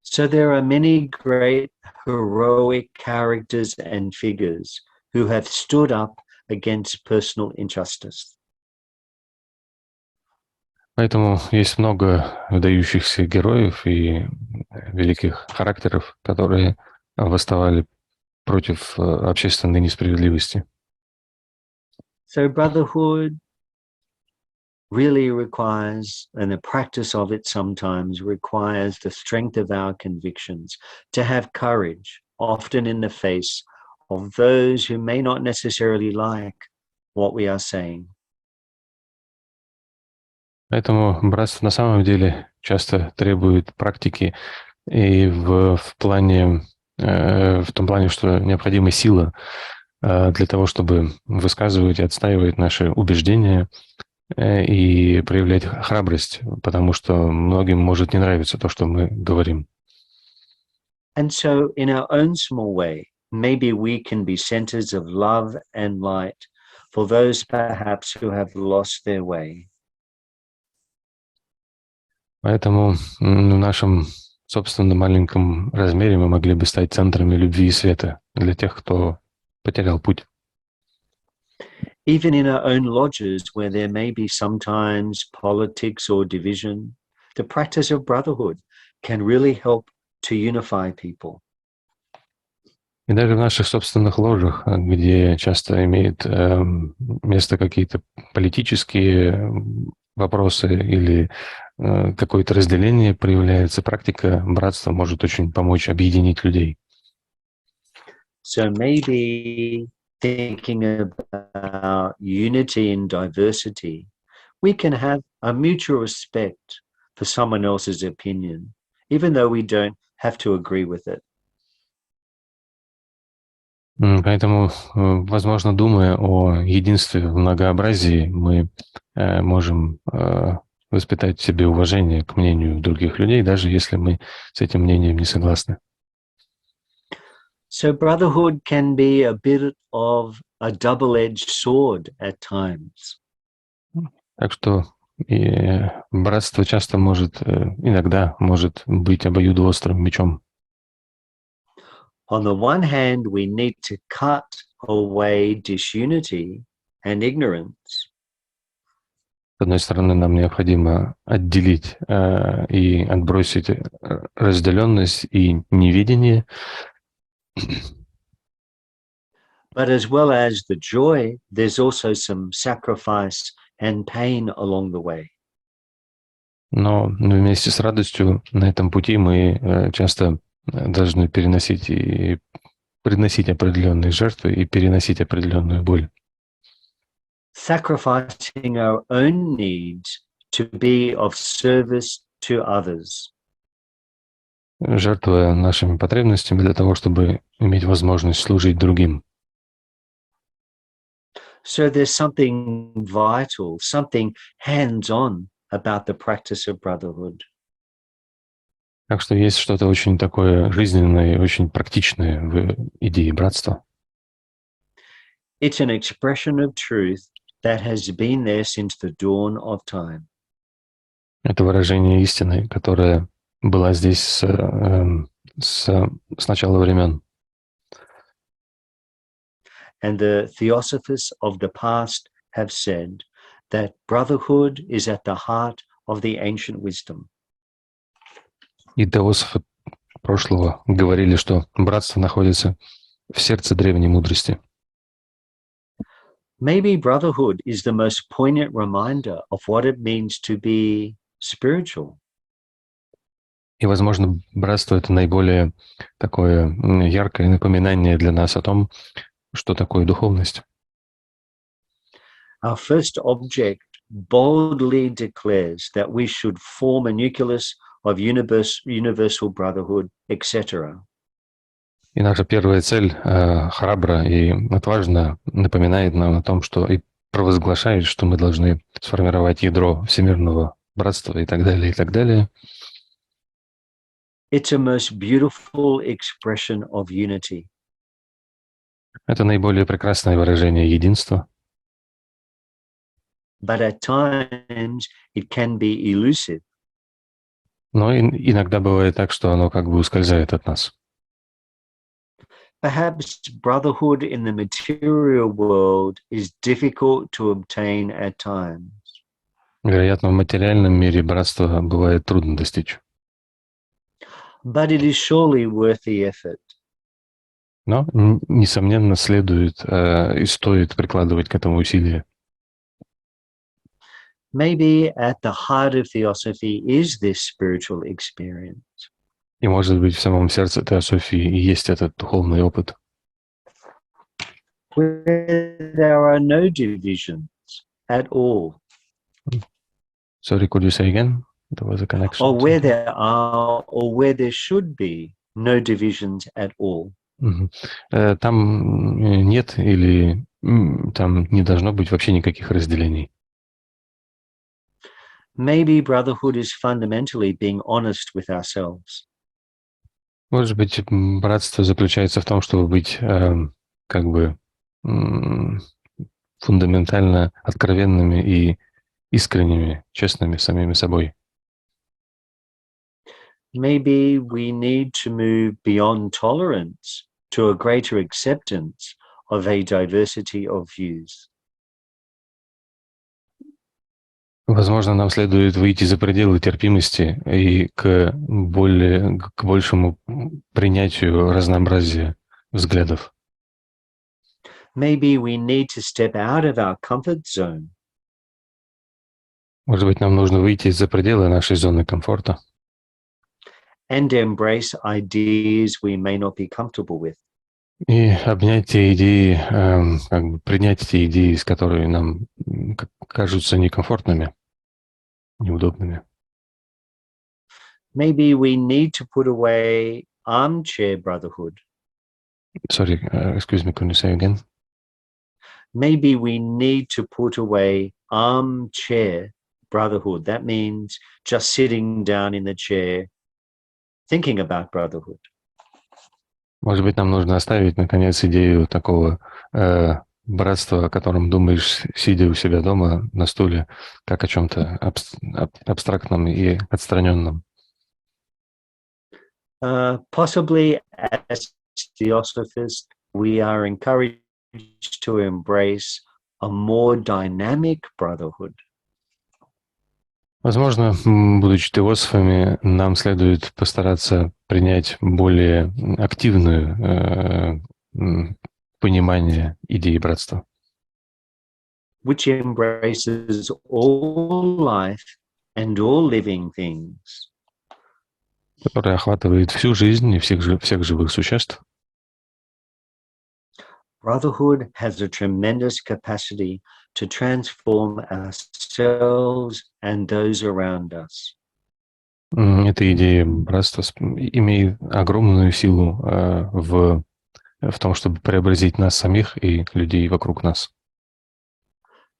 So there are many great heroic characters and figures who have stood up against personal injustice. Поэтому есть много выдающихся героев и великих характеров, которые восставали против общественной несправедливости. So brotherhood really requires, and the practice of it sometimes requires, the strength of our convictions, to have courage, often in the face of those who may not necessarily like what we are saying. Поэтому братство на самом деле часто требует практики и в том плане, что необходима сила для того, чтобы высказывать и отстаивать наши убеждения и проявлять храбрость, потому что многим может не нравиться то, что мы говорим. And so in our own small way, maybe we can be centers of love and light for those perhaps who have lost their way. Поэтому в нашем собственном маленьком размере мы могли бы стать центрами любви и света для тех, кто потерял путь. Even in our own lodges, where there may be sometimes politics or division, the practice of brotherhood can really help to unify people. И даже в наших собственных ложах, где часто имеют место какие-то политические вопросы или какое-то разделение проявляется, практика братства может очень помочь объединить людей. So maybe thinking about unity in diversity, we can have a mutual respect for someone else's opinion, even though we don't have to agree with it. Поэтому, возможно, думая о единстве в многообразии, мы можем воспитать в себе уважение к мнению других людей, даже если мы с этим мнением не согласны. So brotherhood can be a bit of a double-edged sword at times. Так что братство часто иногда может быть обоюдоострым мечом. On the one hand, we need to cut away disunity and ignorance. С одной стороны, нам необходимо отделить и отбросить разделенность и неведение. But as well as the joy, there's also some sacrifice and pain along the way. Но вместе с радостью на этом пути мы часто должны переносить и приносить определенные жертвы и переносить определенную боль. Sacrificing our own needs to be of service to others. Жертвуя нашими потребностями для того, чтобы иметь возможность служить другим. So there's something vital, something hands-on about the practice of brotherhood. Так что есть что-то очень такое жизненное, очень практичное в идее братства. It's an expression of truth that has been there since the dawn of time. Это выражение истины, которая была здесь с начала времен. And the Theosophists of the past have said that brotherhood is at the heart of the ancient wisdom. И теософы прошлого говорили, что братство находится в сердце древней мудрости. Maybe brotherhood is the most poignant reminder of what it means to be spiritual. И, возможно, братство — это наиболее такое яркое напоминание для нас о том, что такое духовность. Our first object boldly declares that we should form a nucleus of universal brotherhood, etc. И наша первая цель храбро и отважно напоминает нам о том, что и провозглашает, что мы должны сформировать ядро всемирного братства и так далее, и так далее. It's a most beautiful expression of unity. Это наиболее прекрасное выражение единства, but at times it can be elusive. но иногда бывает так, что оно как бы ускользает от нас. Perhaps brotherhood in the material world is difficult to obtain at times. Вероятно, в материальном мире братство бывает трудно достичь, But it is surely worth the effort. но, несомненно, следует и стоит прикладывать к этому усилия. Maybe at the heart of theosophy is this spiritual experience. И, может быть, в самом сердце теософии и есть этот духовный опыт, Where there are no divisions at all. Sorry, could you say again? There was a connection. Or where there are, or where there should be no divisions at all. Там нет или там не должно быть вообще никаких разделений. Maybe brotherhood is fundamentally being honest with ourselves. Может быть, братство заключается в том, чтобы быть как бы фундаментально откровенными и искренними, честными самими собой. Maybe we need to move beyond tolerance to a greater acceptance of a diversity of views. Возможно, нам следует выйти за пределы терпимости и к большему принятию разнообразия взглядов. Maybe we need to step out of our comfort zone. Может быть, нам нужно выйти за пределы нашей зоны комфорта And embrace ideas we may not be comfortable with. и обнять те идеи, как бы принять те идеи, которые нам кажутся некомфортными, неудобными. Maybe we need to put away armchair brotherhood. Sorry, excuse me, can you say again? Maybe we need to put away armchair brotherhood. That means just sitting down in the chair, thinking about brotherhood. Может быть, нам нужно оставить, наконец, идею такого братства, о котором думаешь, сидя у себя дома на стуле, как о чем-то абстрактном и отстраненном. Possibly as Theosophists, we are encouraged to embrace a more dynamic brotherhood. Возможно, будучи теософами, нам следует постараться принять более активное понимание идеи братства, Which embraces all life and all living things. которое охватывает всю жизнь и всех живых существ. Brotherhood has a tremendous capacity to transform ourselves and those around us. Эта идея братства имеет огромную силу в том, чтобы преобразить нас самих и людей вокруг нас.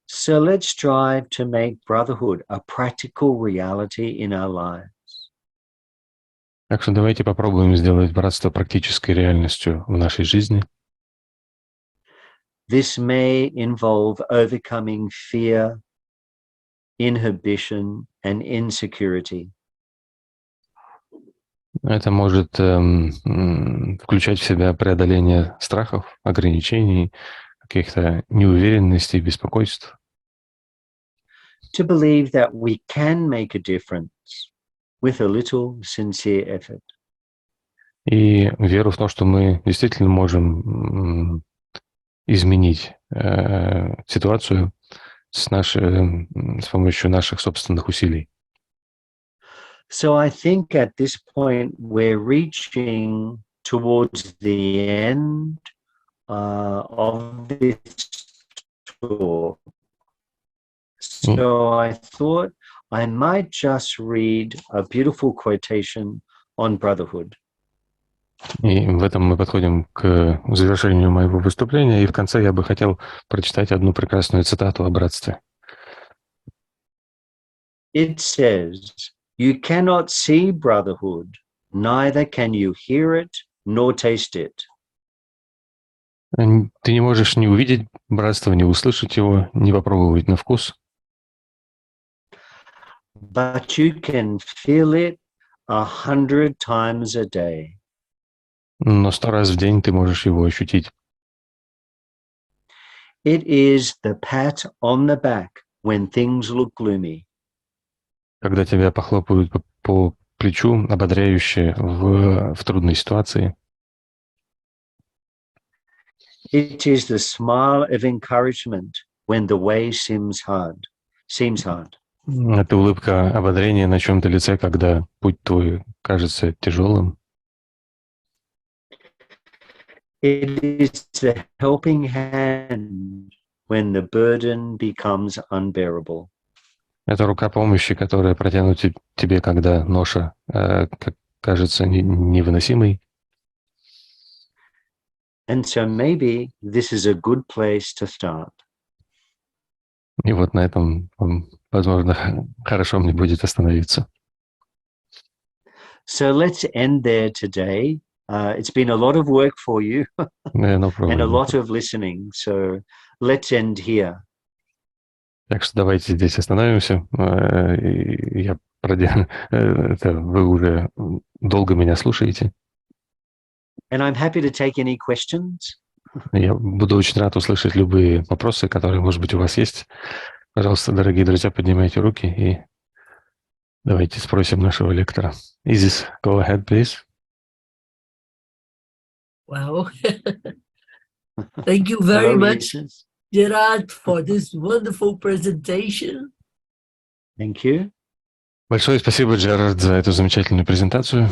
So let's strive to make brotherhood a practical reality in our lives. Так что давайте попробуем сделать братство практической реальностью в нашей жизни. This may involve overcoming fear, inhibition, and insecurity. Это может включать в себя преодоление страхов, ограничений, каких-то неуверенностей, беспокойств. To believe that we can make a difference with a little sincere effort. И веру в то, что мы действительно можем изменить ситуацию с помощью наших собственных усилий. So I think at this point we're reaching towards the end of this tour. So I thought I might just read a beautiful quotation on brotherhood. И в этом мы подходим к завершению моего выступления, и в конце я бы хотел прочитать одну прекрасную цитату о братстве. It says, "You cannot see brotherhood, neither can you hear it, nor taste it." Ты не можешь ни увидеть братство, ни услышать его, ни попробовать на вкус, but you can feel it 100 times a day. но 100 раз в день ты можешь его ощутить. It is the pat on the back when things look gloomy. Когда тебя похлопают по плечу, ободряюще в трудной ситуации. It is the smile of encouragement when the way seems hard. Это улыбка ободрения на чьем-то лице, когда путь твой кажется тяжелым. It is the helping hand when the burden becomes unbearable. Это рука помощи, которая протянута тебе, когда ноша кажется невыносимой. And so maybe this is a good place to start. И вот на этом, возможно, хорошо мне будет остановиться. So let's end there today. It's been a lot of work for you No problem. and a lot of listening. So let's end here. Так что давайте здесь остановимся. Вы уже долго меня слушаете. And I'm happy to take any questions. Я буду очень рад услышать любые вопросы, которые, может быть, у вас есть. Пожалуйста, дорогие друзья, поднимайте руки и давайте спросим нашего лектора. Isis, go ahead, please. Well, thank you very much, Gerard, for this wonderful presentation. Thank you. Большое спасибо, Джерард, за эту замечательную презентацию.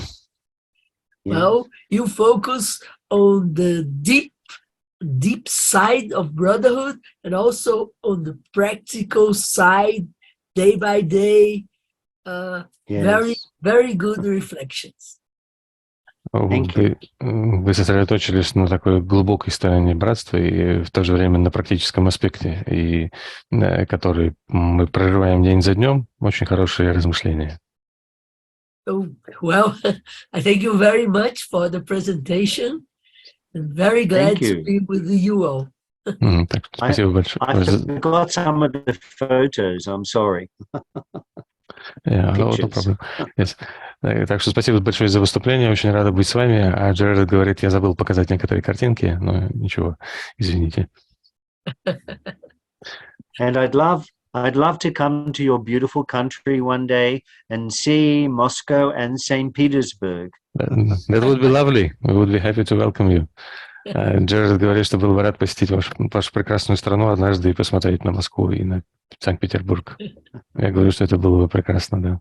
Well, you focus on the deep side of brotherhood and also on the practical side, day by day. Very, very good reflections. Вы сосредоточились на такой глубокой стороне братства и в то же время на практическом аспекте, и который мы проживаем день за днем. Очень хорошие размышления. Well, I thank you very much for the presentation. I'm very glad to be with you all. Так, спасибо большое. I forgot some of the photos. I'm sorry. No problem. Yes. Так что спасибо большое за выступление. Очень рада быть с вами. А Джерард говорит, я забыл показать некоторые картинки, но ничего, извините. And I'd love to come to your beautiful country one day and see Moscow and St. Petersburg. That would be lovely. We would be happy to welcome you. Джерард говорит, что был бы рад посетить вашу прекрасную страну однажды и посмотреть на Москву и на Санкт-Петербург. Я говорю, что это было бы прекрасно, да.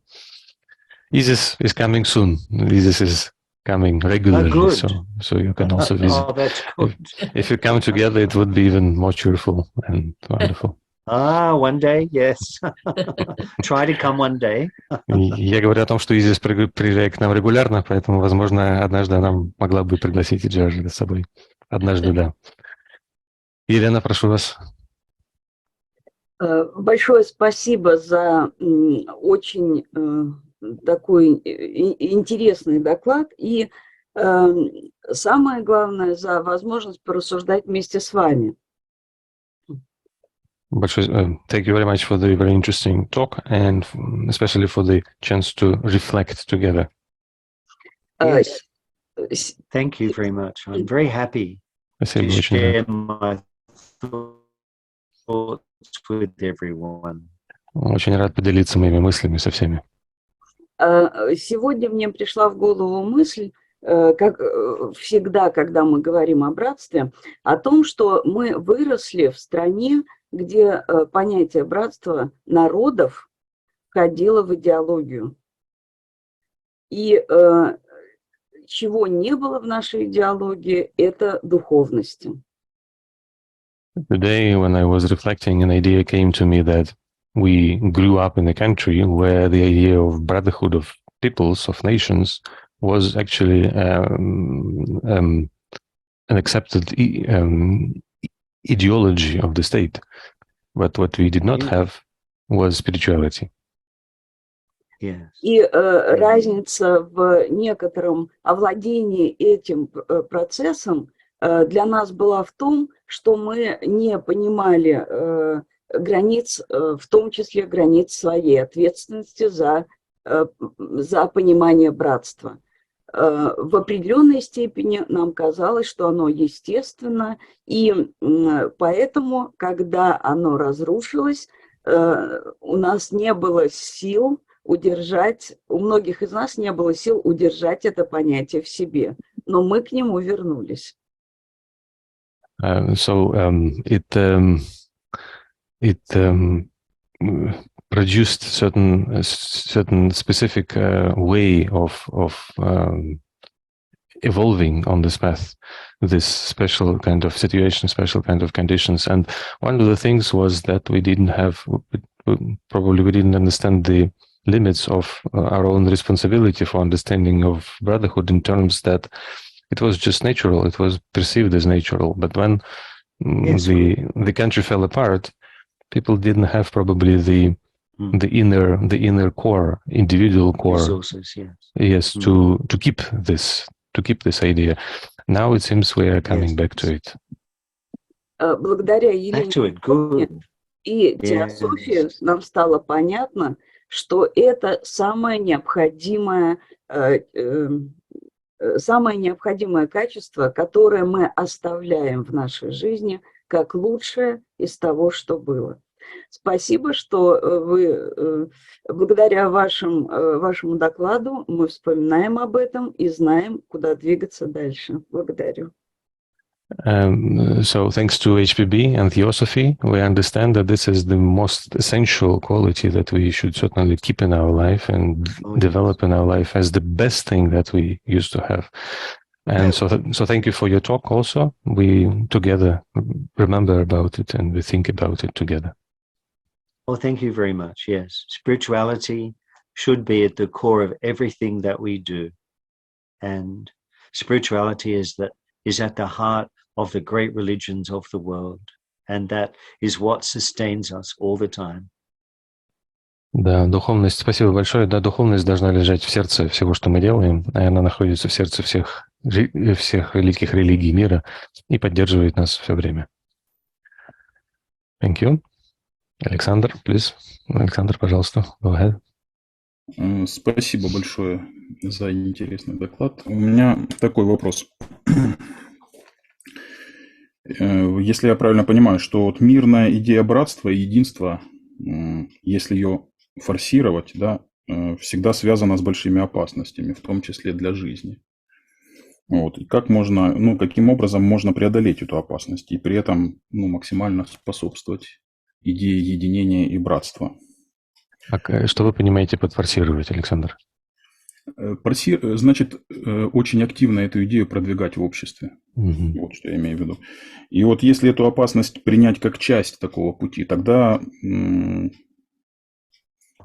Isis is coming soon. Isis is coming regularly, so you can also visit. Oh, that's good. If you come together, it would be even more cheerful and wonderful. One day, yes. Try to come one day. Я говорю о том, что Isis приезжает к нам регулярно, поэтому, возможно, однажды она могла бы пригласить и Джерарда с собой. Однажды, да. Елена, прошу вас. Большое спасибо за очень такой интересный доклад и самое главное, за возможность порассуждать вместе с вами. Thank you very much for the very interesting talk and especially for the chance to reflect together. Yes. Thank you very much. I'm very happy to share my thoughts with everyone. Очень рад поделиться моими мыслями со всеми. Сегодня мне пришла в голову мысль, как всегда, когда мы говорим о братстве, о том, что мы выросли в стране, где понятие братства народов входило в идеологию. И чего не было в нашей идеологии, это духовности. Today, when I was reflecting, an idea came to me that we grew up in a country where the idea of brotherhood of peoples, of nations, was actually an accepted ideology of the state. But what we did not have was spirituality. Yes. И разница в некотором овладении этим процессом для нас была в том, что мы не понимали границ, в том числе границ своей ответственности за понимание братства. В определенной степени нам казалось, что оно естественно, и поэтому, когда оно разрушилось, у нас не было сил удержать, у многих из нас не было сил удержать это понятие в себе, но мы к нему вернулись. It produced certain specific way of evolving on this path, this special kind of situation, special kind of conditions. And one of the things was that we didn't understand the limits of our own responsibility for understanding of brotherhood in terms that it was just natural, it was perceived as natural. But when the country fell apart, people didn't have probably the inner core, individual core, resources, yes, to keep this idea. Now it seems we are coming back to it. Благодаря Елене и Теософии нам стало понятно, что это самое необходимое качество, которое мы оставляем в нашей жизни как лучшее из того, что было. Спасибо, что вы, благодаря вашему докладу, мы вспоминаем об этом и знаем, куда двигаться дальше. Благодарю. So thanks to HPB and Theosophy, we understand that this is the most essential quality that we should certainly keep in our life and develop in our life as the best thing that we used to have. And so thank you for your talk also. We together remember about it and we think about it together. Well, thank you very much. Yes, spirituality should be at the core of everything that we do. And spirituality is at the heart of the great religions of the world. And that is what sustains us all the time. Да, духовность, спасибо большое. Да, духовность должна лежать в сердце всего, что мы делаем, и она находится в сердце всех великих религий мира и поддерживает нас все время. Thank you. Александр, please. Александр, пожалуйста, go ahead. Спасибо большое за интересный доклад. У меня такой вопрос. Если я правильно понимаю, что вот мирная идея братства и единства, если ее форсировать, да, всегда связана с большими опасностями, в том числе для жизни. Вот. И как можно, каким образом можно преодолеть эту опасность и при этом максимально способствовать идее единения и братства? Что вы понимаете под форсировать, Александр? Значит, очень активно эту идею продвигать в обществе. Вот что я имею в виду. И вот если эту опасность принять как часть такого пути, тогда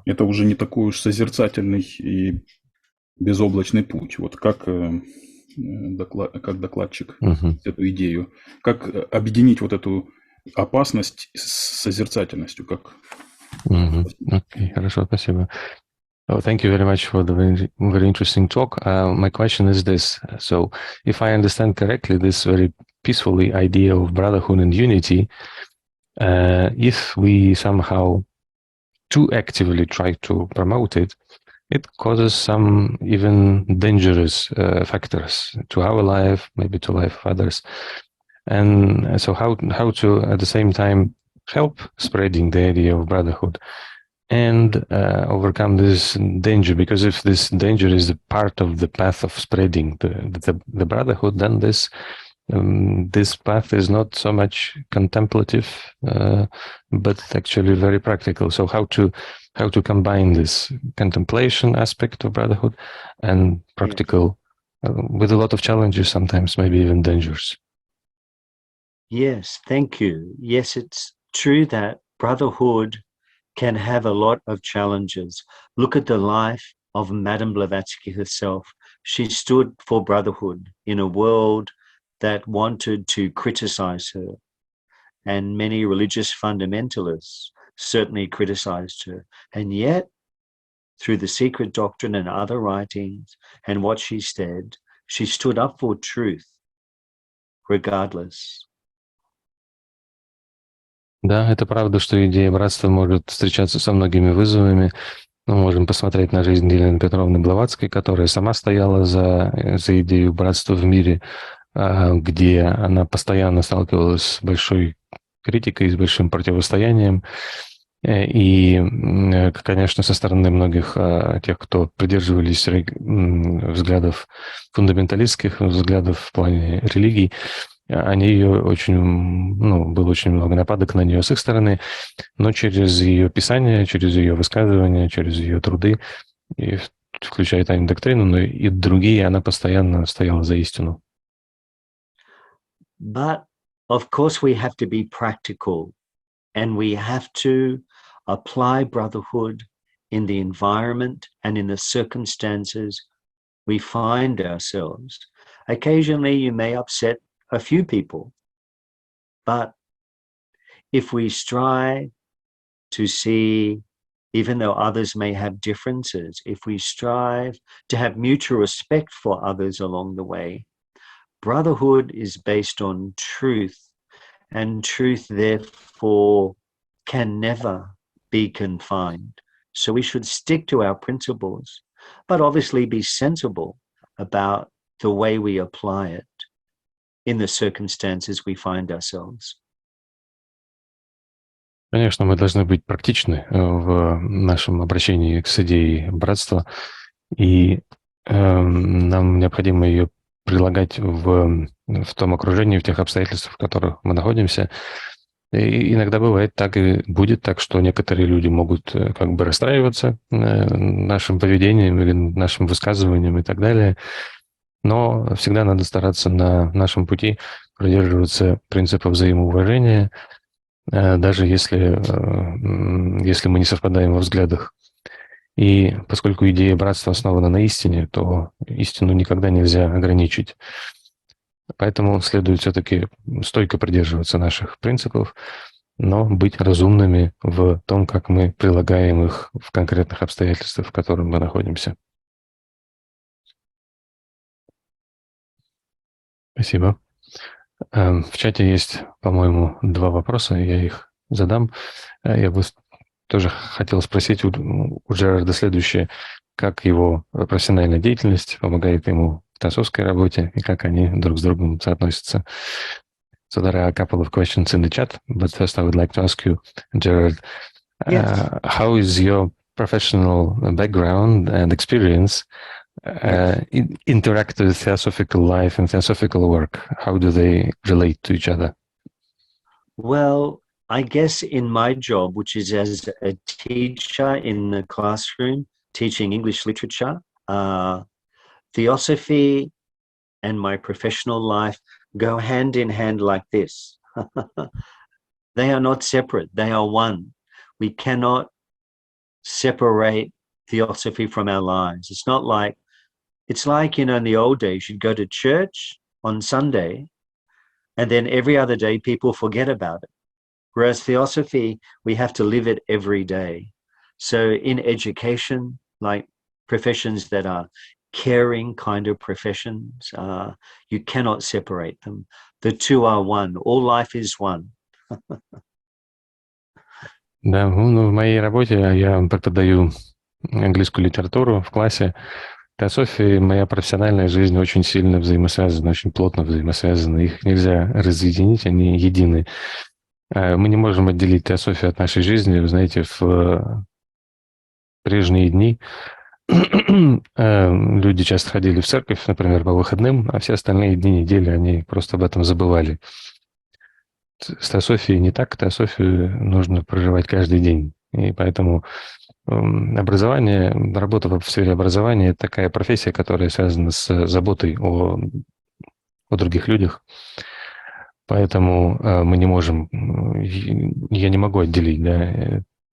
это уже не такой уж созерцательный и безоблачный путь. Вот как докладчик эту идею, как объединить вот эту опасность с созерцательностью, как... Окей, хорошо, спасибо. Oh, thank you very much for the very interesting talk. My question is this. So, if I understand correctly, this very peaceful idea of brotherhood and unity, if we somehow too actively try to promote it, it causes some even dangerous factors to our life, maybe to life of others. And so how to, at the same time, help spreading the idea of brotherhood and overcome this danger, because if this danger is a part of the path of spreading the brotherhood, then this path is not so much contemplative, but actually very practical. So how to combine this contemplation aspect of brotherhood and practical, with a lot of challenges, sometimes maybe even dangers. Yes, thank you. Yes, it's true that brotherhood can have a lot of challenges. Look at the life of Madame Blavatsky herself. She stood for brotherhood in a world that wanted to criticize her. And many religious fundamentalists certainly criticized her. And yet, through the secret doctrine and other writings and what she said, she stood up for truth. regardless. Да, это правда, что идея братства может встречаться со многими вызовами. Мы можем посмотреть на жизнь Елены Петровны Блаватской, которая сама стояла за идею братства в мире, где она постоянно сталкивалась с большой критикой, с большим противостоянием. И, конечно, со стороны многих тех, кто придерживались взглядов фундаменталистских, взглядов в плане религий, они ее очень, было очень много нападок на нее с их стороны, но через ее писание, через ее высказывания, через ее труды, и включая «Тайную доктрину», но и другие, она постоянно стояла за истину. But, of course, we have to be practical, and we have to apply brotherhood in the environment and in the circumstances we find ourselves. Occasionally, you may upset a few people, but if we strive to see, even though others may have differences, if we strive to have mutual respect for others along the way, brotherhood is based on truth, and truth therefore can never be confined. So we should stick to our principles, but obviously be sensible about the way we apply it in the circumstances we find ourselves. Конечно, мы должны быть практичны в нашем обращении с идеей братства, и нам необходимо ее прилагать в том окружении, в тех обстоятельствах, в которых мы находимся. И иногда бывает так, и будет так, что некоторые люди могут как бы расстраиваться нашим поведением или нашим высказыванием и так далее. Но всегда надо стараться на нашем пути придерживаться принципа взаимоуважения, даже если мы не совпадаем во взглядах. И поскольку идея братства основана на истине, то истину никогда нельзя ограничить. Поэтому следует все-таки стойко придерживаться наших принципов, но быть разумными в том, как мы прилагаем их в конкретных обстоятельствах, в которых мы находимся. Спасибо. В чате есть, по-моему, 2 вопроса, я их задам. Я бы тоже хотел спросить у Джерарда следующее. Как его профессиональная деятельность помогает ему в теософской работе и как они друг с другом соотносятся? So there are a couple of questions in the chat, but first I would like to ask you, Gerard, how is your professional background and experience interact with theosophical life and theosophical work? How do they relate to each other? Well, I guess in my job, which is as a teacher in the classroom, teaching English literature, theosophy and my professional life go hand in hand like this. They are not separate, they are one. We cannot separate theosophy from our lives. It's like, in the old days, you'd go to church on Sunday and then every other day people forget about it. Whereas theosophy, we have to live it every day. So in education, like professions that are caring kind of professions, you cannot separate them. The two are one. All life is one. Да, в моей работе я преподаю английскую литературу в классе. Теософия и моя профессиональная жизнь очень сильно взаимосвязаны, очень плотно взаимосвязаны. Их нельзя разъединить, они едины. Мы не можем отделить теософию от нашей жизни. Вы знаете, в прежние дни люди часто ходили в церковь, например, по выходным, а все остальные дни недели они просто об этом забывали. С теософией не так, теософию нужно проживать каждый день. И поэтому образование, работа в сфере образования – это такая профессия, которая связана с заботой о других людях. Поэтому мы не можем, я не могу отделить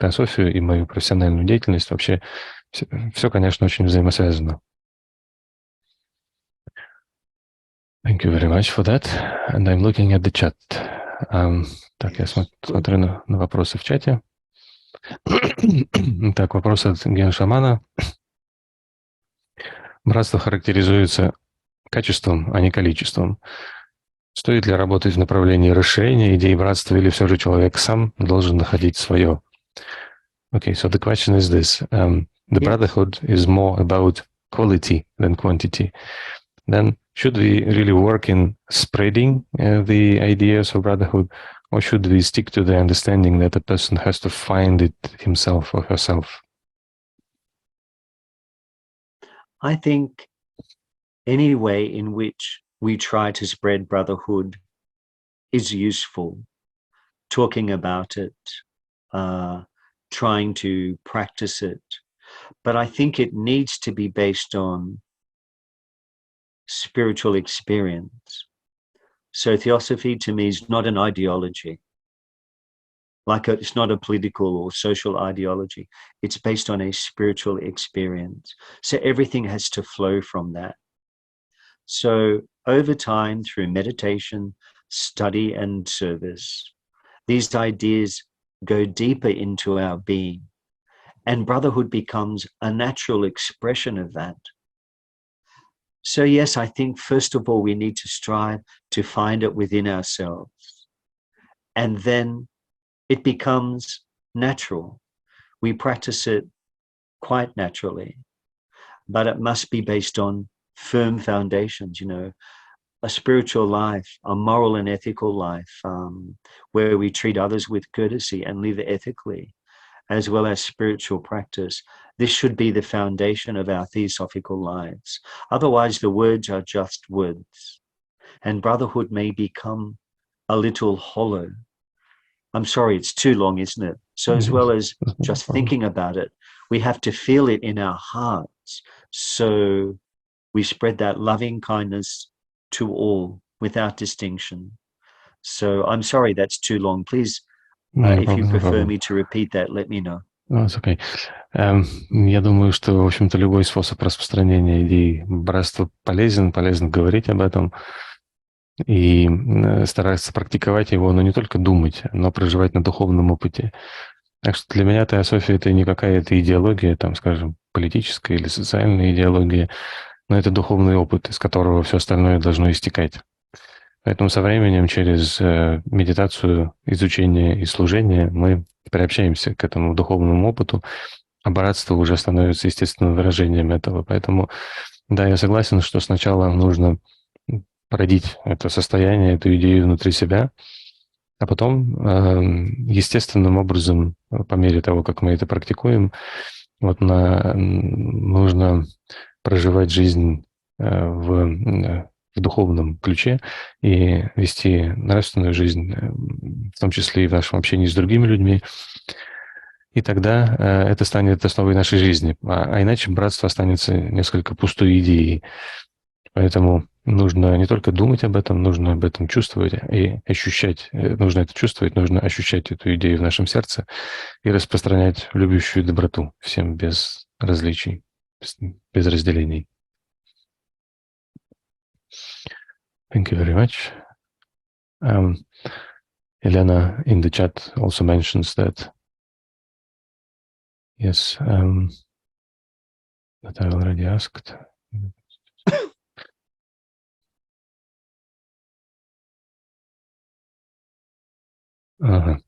теософию и мою профессиональную деятельность. Вообще все, конечно, очень взаимосвязано. Thank you very much for that. And I'm looking at the chat. Так, я смотрю на вопросы в чате. Так, вопрос от Ген-шамана. Братство характеризуется качеством, а не количеством. Стоит ли работать в направлении расширения идей братства, или все же человек сам должен находить свое? Okay, so the question is this. The Brotherhood is more about quality than quantity. Then should we really work in spreading the ideas of Brotherhood, or should we stick to the understanding that a person has to find it himself or herself? I think any way in which we try to spread brotherhood is useful. Talking about it, trying to practice it. But I think it needs to be based on spiritual experience. So Theosophy to me is not an ideology. It's not a political or social ideology. It's based on a spiritual experience. So everything has to flow from that. So over time, through meditation, study, and service, these ideas go deeper into our being, and brotherhood becomes a natural expression of that. So yes, I think first of all, we need to strive to find it within ourselves, and then it becomes natural. We practice it quite naturally, but it must be based on firm foundations, you know, a spiritual life, a moral and ethical life, where we treat others with courtesy and live ethically, as well as spiritual practice. This should be the foundation of our theosophical lives. Otherwise, the words are just words, and brotherhood may become a little hollow. I'm sorry, it's too long, isn't it? So as well as just thinking about it, we have to feel it in our hearts. So we spread that loving kindness to all without distinction. So I'm sorry that's too long. Please, if you prefer me to repeat that, let me know. It's okay. Я думаю, что, в общем-то, любой способ распространения идей братства полезен говорить об этом и стараться практиковать его, но не только думать, но проживать на духовном опыте. Так что для меня теософия — это не какая-то идеология, там, скажем, политическая или социальная идеология, но это духовный опыт, из которого все остальное должно истекать. Поэтому со временем через медитацию, изучение и служение мы приобщаемся к этому духовному опыту, а братство уже становится естественным выражением этого. Поэтому, да, я согласен, что сначала нужно породить это состояние, эту идею внутри себя, а потом естественным образом, по мере того, как мы это практикуем, нужно проживать жизнь в духовном ключе и вести нравственную жизнь, в том числе и в нашем общении с другими людьми. И тогда это станет основой нашей жизни. А иначе братство останется несколько пустой идеей. Поэтому нужно не только думать об этом, нужно об этом чувствовать и ощущать. Нужно это чувствовать, нужно ощущать эту идею в нашем сердце и распространять любящую доброту всем без различий, без разделений. Thank you very much. Elena in the chat also mentions that, yes, that I already asked. Ага.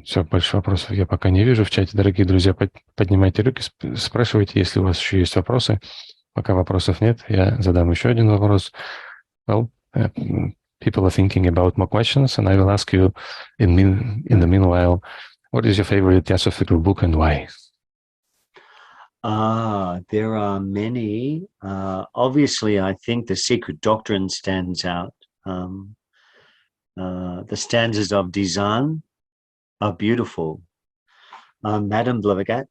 Все, больше вопросов я пока не вижу в чате. Дорогие друзья, поднимайте руки, спрашивайте, если у вас еще есть вопросы. Пока вопросов нет, я задам еще один вопрос. Well, people are thinking about more questions, and I will ask you in the meanwhile, what is your favorite Theosophical book and why? There are many. Obviously, I think The Secret Doctrine stands out. The stanzas of Dizan are beautiful. Madame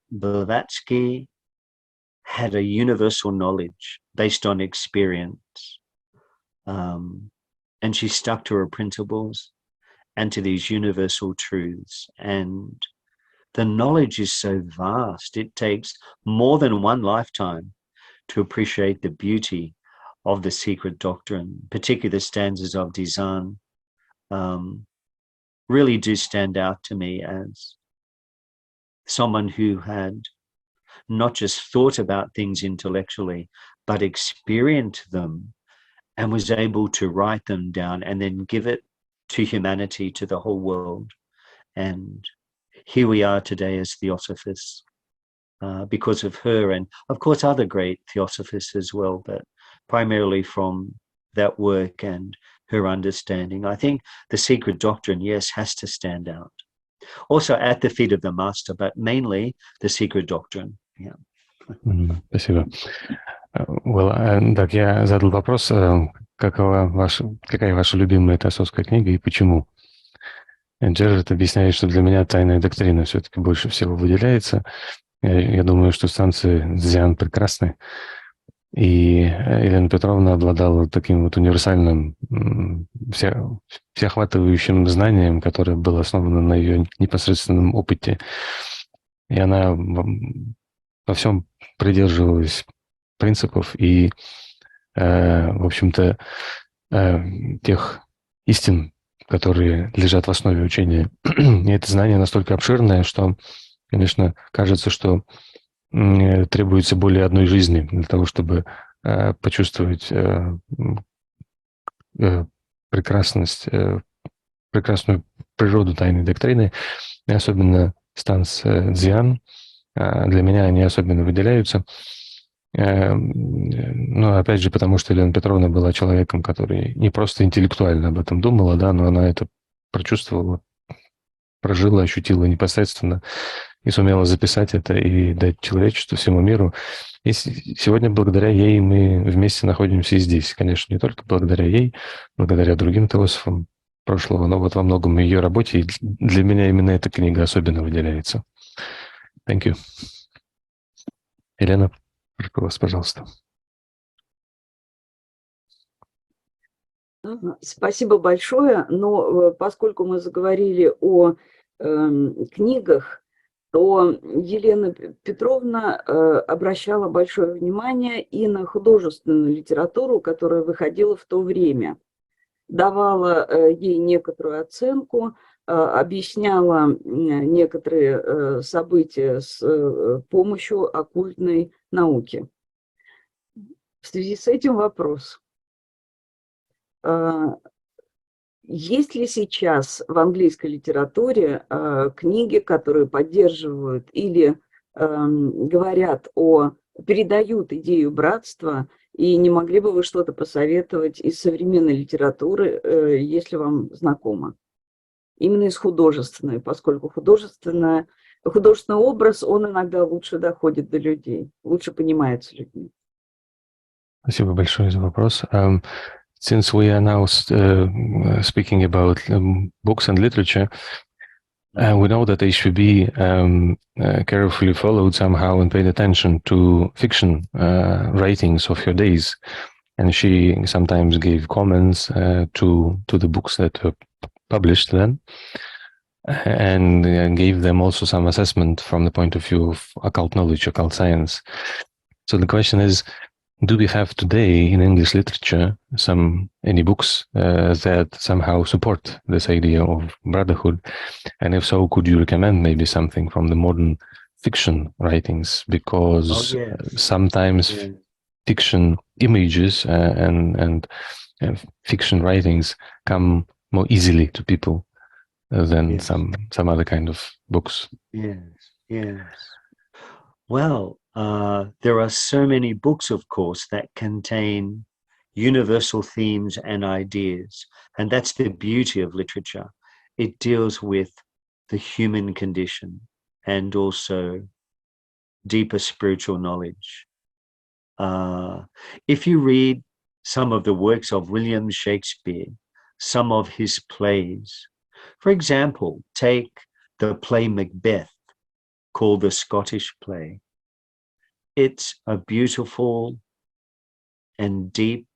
Blavatsky had a universal knowledge based on experience. And she stuck to her principles and to these universal truths. And the knowledge is so vast, it takes more than one lifetime to appreciate the beauty of the secret doctrine, particularly the stanzas of Dizan. Really do stand out to me as someone who had not just thought about things intellectually, but experienced them and was able to write them down and then give it to humanity, to the whole world. And here we are today as Theosophists because of her, and of course other great Theosophists as well, but primarily from that work and her understanding. I think the secret doctrine, yes, has to stand out. Also at the feet of the master, but mainly the secret doctrine. Yeah. Спасибо. Well, так, я задал вопрос, какая ваша любимая теософская книга и почему? Джерард объясняет, что для меня «Тайная доктрина» все-таки больше всего выделяется. Я думаю, что станции «Дзян» прекрасны. И Елена Петровна обладала таким вот универсальным, всеохватывающим знанием, которое было основано на ее непосредственном опыте. И она во всем придерживалась принципов и, в общем-то, тех истин, которые лежат в основе учения. И это знание настолько обширное, что, конечно, кажется, что требуется более одной жизни для того, чтобы почувствовать прекрасную природу тайной доктрины, и особенно станция Дзян. Для меня они особенно выделяются. Но опять же, потому что Елена Петровна была человеком, который не просто интеллектуально об этом думала, да, но она это прочувствовала, прожила, ощутила непосредственно и сумела записать это и дать человечеству, всему миру. И сегодня благодаря ей мы вместе находимся и здесь. Конечно, не только благодаря ей, благодаря другим теософам прошлого, но вот во многом ее работе. И для меня именно эта книга особенно выделяется. Thank you. Елена, прошу вас, пожалуйста. Спасибо большое. Но поскольку мы заговорили о книгах, то Елена Петровна обращала большое внимание и на художественную литературу, которая выходила в то время. Давала ей некоторую оценку, объясняла некоторые события с помощью оккультной науки. В связи с этим вопрос. Есть ли сейчас в английской литературе книги, которые поддерживают или передают идею братства, и не могли бы вы что-то посоветовать из современной литературы, если вам знакомо? Именно из художественной, поскольку художественный образ, он иногда лучше доходит до людей, лучше понимается людьми. Спасибо большое за вопрос. Since we are now speaking about books and literature, we know that they should be carefully followed somehow and paid attention to fiction writings of her days. And she sometimes gave comments to the books that were published then, and gave them also some assessment from the point of view of occult knowledge, occult science. So the question is, do we have today in English literature any books that somehow support this idea of brotherhood? And if so, could you recommend maybe something from the modern fiction writings? Because sometimes fiction images and fiction writings come more easily to people than some other kind of books. Yes. Well, there are so many books, of course, that contain universal themes and ideas. And that's the beauty of literature. It deals with the human condition and also deeper spiritual knowledge. If you read some of the works of William Shakespeare, some of his plays, for example, take the play Macbeth, called the Scottish play. It's a beautiful and deep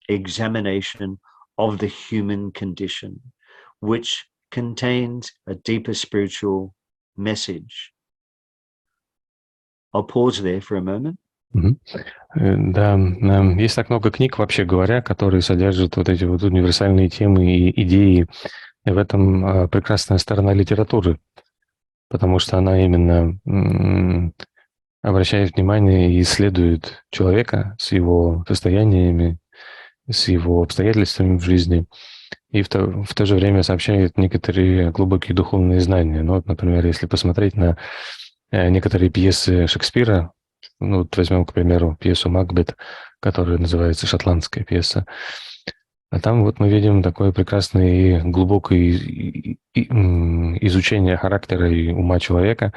examination of the human condition, which contains a deeper spiritual message. I'll pause there for a moment. Да, есть так много книг, вообще говоря, которые содержат вот эти вот универсальные темы и идеи. И в этом прекрасная сторона литературы, потому что она именно обращает внимание и исследует человека с его состояниями, с его обстоятельствами в жизни, и в то же время сообщает некоторые глубокие духовные знания. Ну, вот, например, если посмотреть на некоторые пьесы Шекспира, ну, вот возьмем, к примеру, пьесу «Макбет», которая называется «Шотландская пьеса», а там вот мы видим такое прекрасное и глубокое изучение характера и ума человека,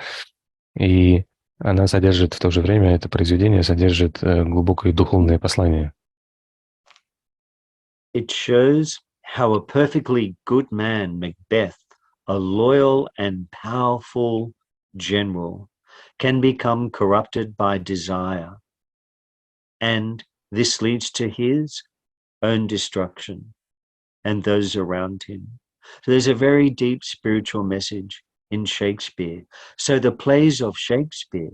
и она содержит в то же время, это произведение содержит глубокое духовное послание. It shows how a perfectly good man, Macbeth, a loyal and powerful general, can become corrupted by desire. And this leads to his own destruction and those around him. So there's a very deep spiritual message in Shakespeare. So the plays of Shakespeare,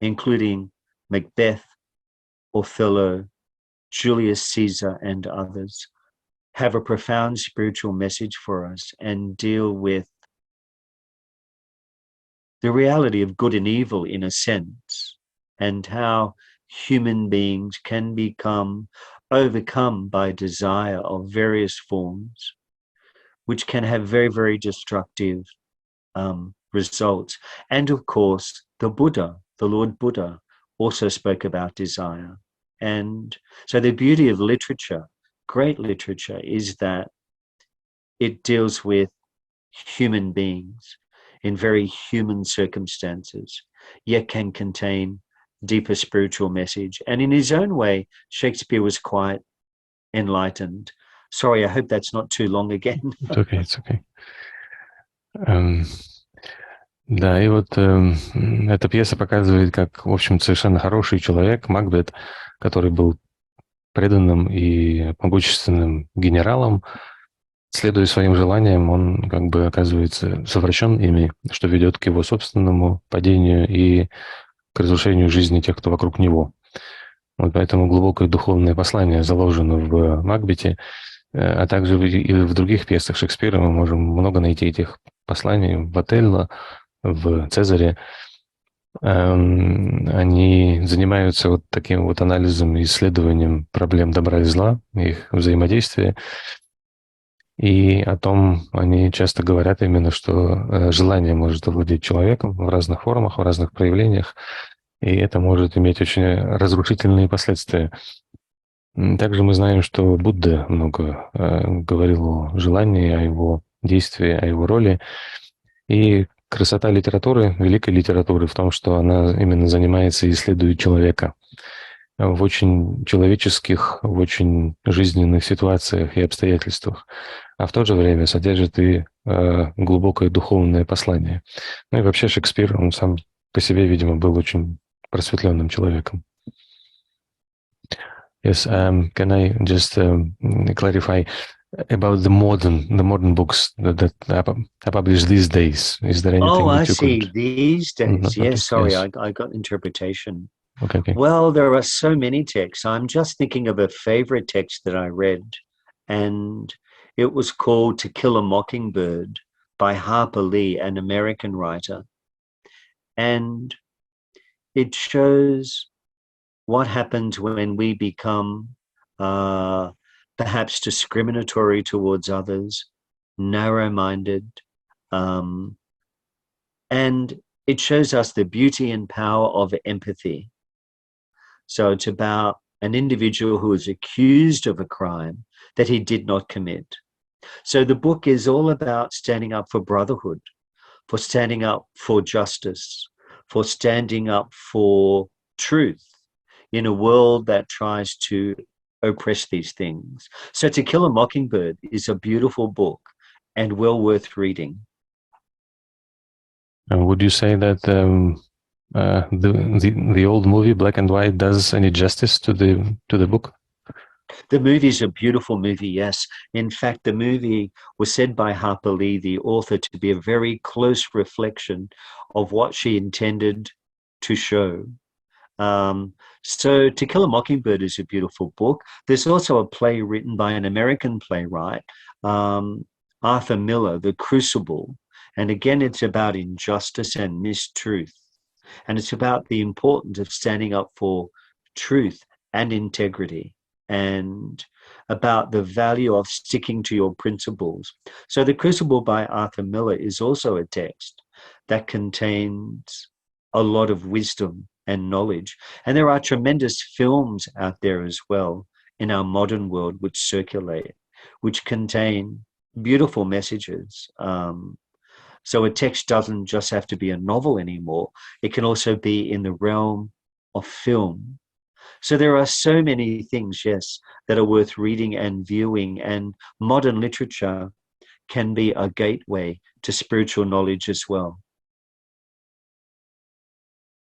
including Macbeth, Othello, Julius Caesar, and others, have a profound spiritual message for us and deal with the reality of good and evil in a sense, and how human beings can become overcome by desire of various forms, which can have very, very destructive results. And of course, the Buddha, the Lord Buddha, also spoke about desire. And so the beauty of literature, great literature, is that it deals with human beings in very human circumstances, yet can contain deeper spiritual message. And in his own way, Shakespeare was quite enlightened. Sorry, I hope that's not too long again. It's okay, it's okay. Да, и вот эта пьеса показывает, как, в общем, совершенно хороший человек, Макбет, который был преданным и могущественным генералом, следуя своим желаниям, он как бы оказывается совращен ими, что ведет к его собственному падению и к разрушению жизни тех, кто вокруг него. Вот поэтому глубокое духовное послание заложено в Макбете, а также и в других пьесах Шекспира мы можем много найти этих посланий в Отелло, в Цезаре. Они занимаются вот таким вот анализом и исследованием проблем добра и зла, их взаимодействия. И о том они часто говорят именно, что желание может овладеть человеком в разных формах, в разных проявлениях, и это может иметь очень разрушительные последствия. Также мы знаем, что Будда много говорил о желании, о его действии, о его роли. И красота литературы, великой литературы, в том, что она именно занимается и исследует человека в очень человеческих, в очень жизненных ситуациях и обстоятельствах, а в то же время содержит и глубокое духовное послание. Ну и вообще Шекспир, он сам по себе, видимо, был очень просветленным человеком. Yes, can I just clarify about the modern books that are published these days? Is there anything I that you see. could... These days. Okay, Yes, sorry, yes. I got interpretation. Okay. Well, there are so many texts. I'm just thinking of a favorite text that I read, and it was called To Kill a Mockingbird by Harper Lee, an American writer. And it shows what happens when we become perhaps discriminatory towards others, narrow-minded, and it shows us the beauty and power of empathy. So it's about an individual who is accused of a crime that he did not commit. So the book is all about standing up for brotherhood, for standing up for justice, for standing up for truth in a world that tries to oppress these things. So To Kill a Mockingbird is a beautiful book and well worth reading. Would you say that the old movie Black and White does any justice to the book? The movie is a beautiful movie, yes. In fact, the movie was said by Harper Lee, the author, to be a very close reflection of what she intended to show. So To Kill a Mockingbird is a beautiful book. There's also a play written by an American playwright, Arthur Miller, The Crucible. And again, it's about injustice and mistruth. And it's about the importance of standing up for truth and integrity. and about the value of sticking to your principles. So The Crucible by Arthur Miller is also a text that contains a lot of wisdom and knowledge. And there are tremendous films out there as well in our modern world which circulate, which contain beautiful messages. So a text doesn't just have to be a novel anymore. It can also be in the realm of film. So there are so many things, yes, that are worth reading and viewing, and modern literature can be a gateway to spiritual knowledge as well.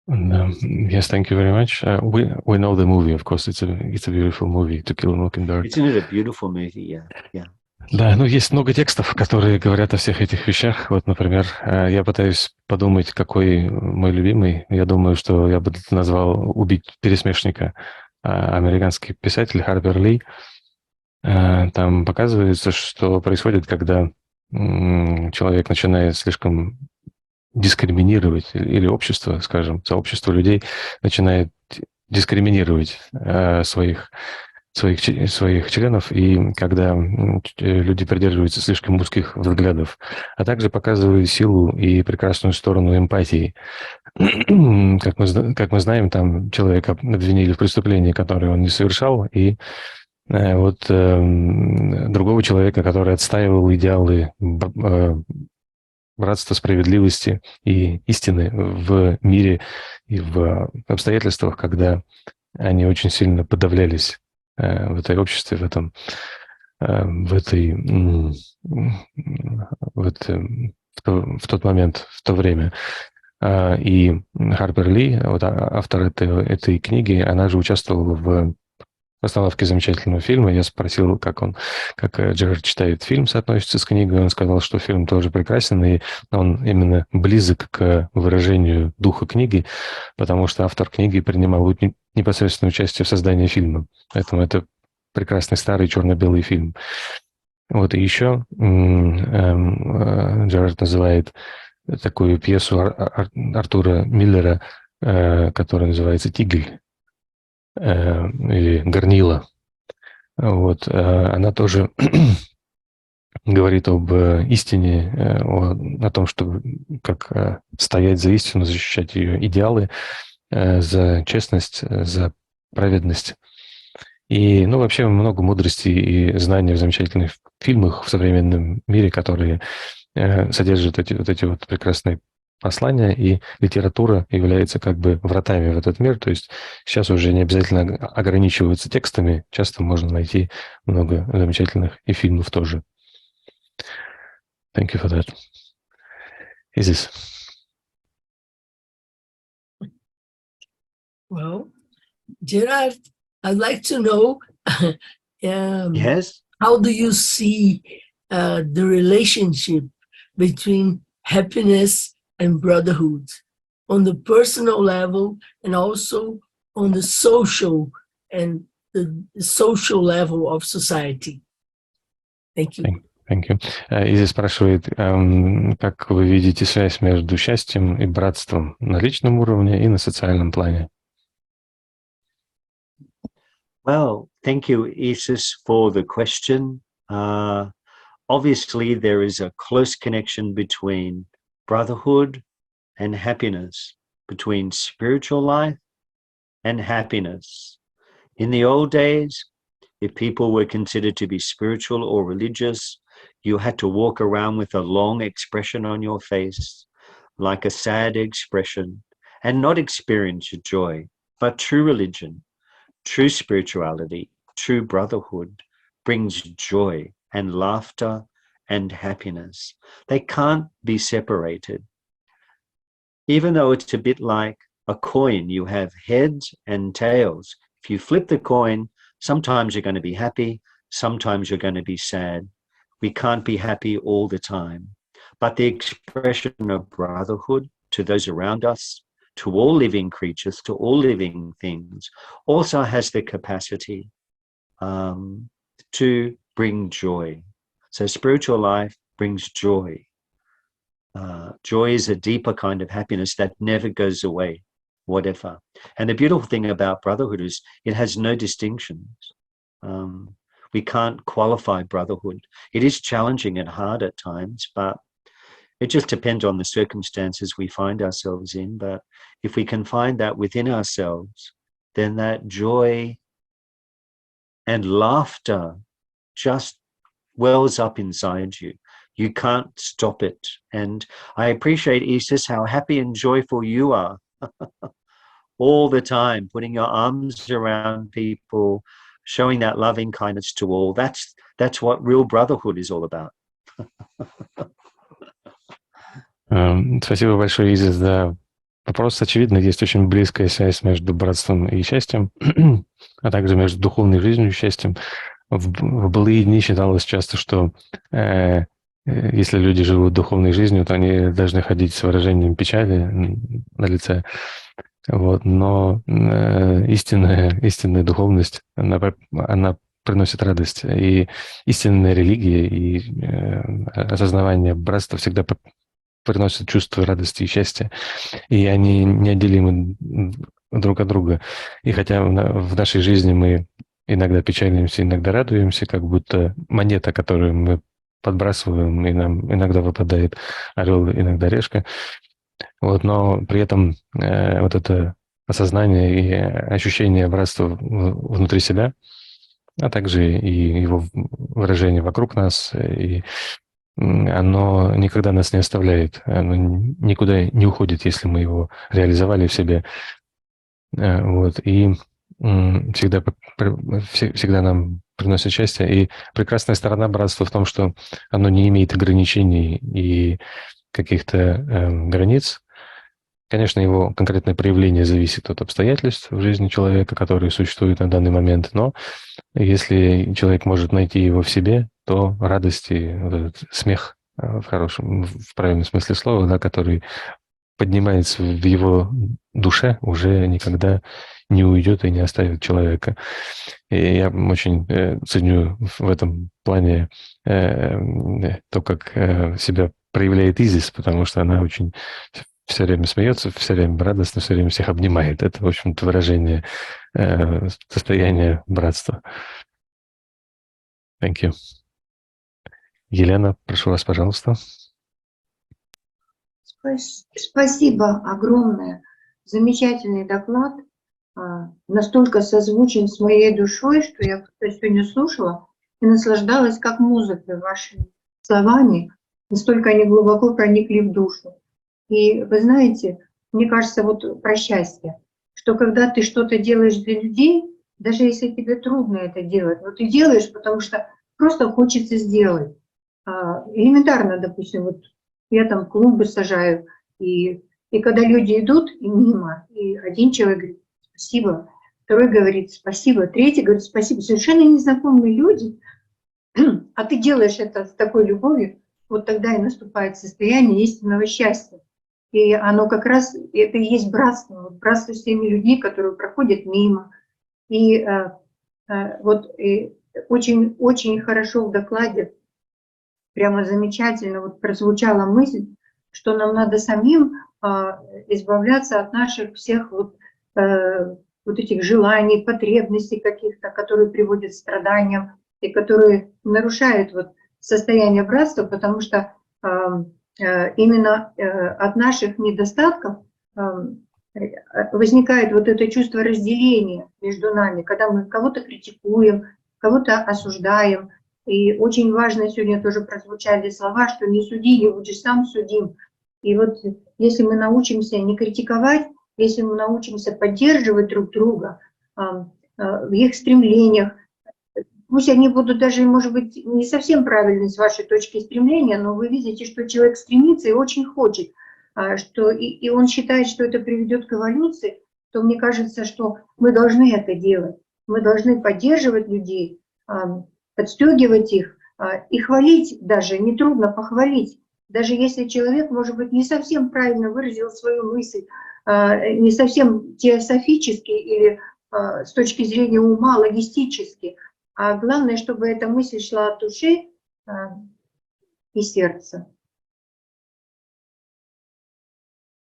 Yes, thank you very much. We know the movie, of course. It's a beautiful movie, To Kill a Mockingbird. Isn't it a beautiful movie? Yeah, yeah. Да, ну есть много текстов, которые говорят о всех этих вещах. Вот, например, я пытаюсь подумать, какой мой любимый. Я думаю, что я бы назвал «Убить пересмешника». Американский писатель Харпер Ли. Там показывается, что происходит, когда человек начинает слишком дискриминировать, или общество, скажем, сообщество людей начинает дискриминировать своих членов, и когда люди придерживаются слишком узких взглядов, а также показывает силу и прекрасную сторону эмпатии. Как мы знаем, там человека обвинили в преступлении, которое он не совершал, и вот другого человека, который отстаивал идеалы братства, справедливости и истины в мире и в обстоятельствах, когда они очень сильно подавлялись в этой обществе, в тот момент, в то время. И Харпер Ли, вот автор этой книги, она же участвовала в постановке замечательного фильма. Я спросил, как Джерард читает фильм, соотносится с книгой. Он сказал, что фильм тоже прекрасен, и он именно близок к выражению духа книги, потому что автор книги принимал непосредственное участие в создании фильма. Поэтому это прекрасный старый черно-белый фильм. Вот, и еще Джерард называет такую пьесу Артура Миллера, которая называется «Тигль», или «Горнило». Вот, она тоже говорит об истине, о том, что как стоять за истину, защищать ее идеалы, за честность, за праведность. И, вообще много мудрости и знаний в замечательных фильмах в современном мире, которые содержат эти вот прекрасные послания, и литература является как бы вратами в этот мир. То есть сейчас уже не обязательно ограничиваться текстами, часто можно найти много замечательных и фильмов тоже. Thank you for that. Isis. Well, Gerard, I'd like to know Yes. how do you see the relationship between happiness and brotherhood on the personal level and also on the social and the social level of society? Thank you. Thank you. Изи спрашивает, как вы видите связь между счастьем и братством на личном уровне и на социальном плане? Well, thank you, Isis, for the question. Obviously, there is a close connection between brotherhood and happiness, between spiritual life and happiness. In the old days, if people were considered to be spiritual or religious, you had to walk around with a long expression on your face, like a sad expression, and not experience your joy. But true religion, true spirituality, true brotherhood brings joy and laughter and happiness. They can't be separated. Even though it's a bit like a coin, you have heads and tails. If you flip the coin, sometimes you're going to be happy, sometimes you're going to be sad. We can't be happy all the time. But the expression of brotherhood to those around us, to all living creatures, to all living things, also has the capacity to bring joy. So spiritual life brings joy. Joy is a deeper kind of happiness that never goes away, whatever. And the beautiful thing about brotherhood is it has no distinctions. We can't qualify brotherhood. It is challenging and hard at times, but it just depends on the circumstances we find ourselves in. But if we can find that within ourselves, then that joy and laughter just wells up inside you. You can't stop it. And I appreciate, Isis, how happy and joyful you are all the time, putting your arms around people, showing that loving kindness to all. That's what real brotherhood is all about. Спасибо большое, Изис, за вопрос. Очевидно, есть очень близкая связь между братством и счастьем, а также между духовной жизнью и счастьем. В былые дни считалось часто, что если люди живут духовной жизнью, то они должны ходить с выражением печали на лице. Вот. Но истинная духовность, она приносит радость. И истинная религия и осознавание братства всегда приносят чувство радости и счастья. И они неотделимы друг от друга. И хотя в нашей жизни мы иногда печалимся, иногда радуемся, как будто монета, которую мы подбрасываем, и нам иногда выпадает орел, иногда решка. Вот, но при этом вот это осознание и ощущение братства внутри себя, а также и его выражение вокруг нас, и оно никогда нас не оставляет, оно никуда не уходит, если мы его реализовали в себе. Вот, и всегда нам приносит счастье. И прекрасная сторона братства в том, что оно не имеет ограничений и каких-то границ. Конечно, его конкретное проявление зависит от обстоятельств в жизни человека, которые существуют на данный момент, но если человек может найти его в себе, то радость и вот этот смех в правильном смысле слова, да, который поднимается в его душе, уже никогда не уйдет и не оставит человека. И я очень ценю в этом плане то, как себя проявляет Изис, потому что она очень все время смеется, все время радостно, все время всех обнимает. Это, в общем-то, выражение состояния братства. Thank you. Елена, прошу вас, пожалуйста. Спасибо огромное. Замечательный доклад. Настолько созвучен с моей душой, что я сегодня слушала и наслаждалась как музыкой вашими словами. Настолько они глубоко проникли в душу. И вы знаете, мне кажется, вот про счастье, что когда ты что-то делаешь для людей, даже если тебе трудно это делать, но ты делаешь, потому что просто хочется сделать. Элементарно, допустим, вот я там клумбы сажаю, и когда люди идут мимо, и один человек говорит спасибо, второй говорит спасибо, третий говорит спасибо, совершенно незнакомые люди, а ты делаешь это с такой любовью, вот тогда и наступает состояние истинного счастья. И оно как раз, это и есть братство, братство с теми людьми, которые проходят мимо. И очень хорошо в докладе, прямо замечательно вот прозвучала мысль, что нам надо самим избавляться от наших всех вот этих желаний, потребностей каких-то, которые приводят к страданиям и которые нарушают вот состояние братства, потому что именно от наших недостатков возникает вот это чувство разделения между нами, когда мы кого-то критикуем, кого-то осуждаем. И очень важно, сегодня тоже прозвучали слова, что не суди, не будешь сам судим. И вот если мы научимся не критиковать, если мы научимся поддерживать друг друга в их стремлениях, пусть они будут даже, может быть, не совсем правильны с вашей точки стремления, но вы видите, что человек стремится и очень хочет, и он считает, что это приведет к эволюции, то мне кажется, что мы должны это делать. Мы должны поддерживать людей, подстегивать их и хвалить даже, нетрудно похвалить. Даже если человек, может быть, не совсем правильно выразил свою мысль, не совсем теософически или с точки зрения ума, логистически, а главное, чтобы эта мысль шла от души и сердца.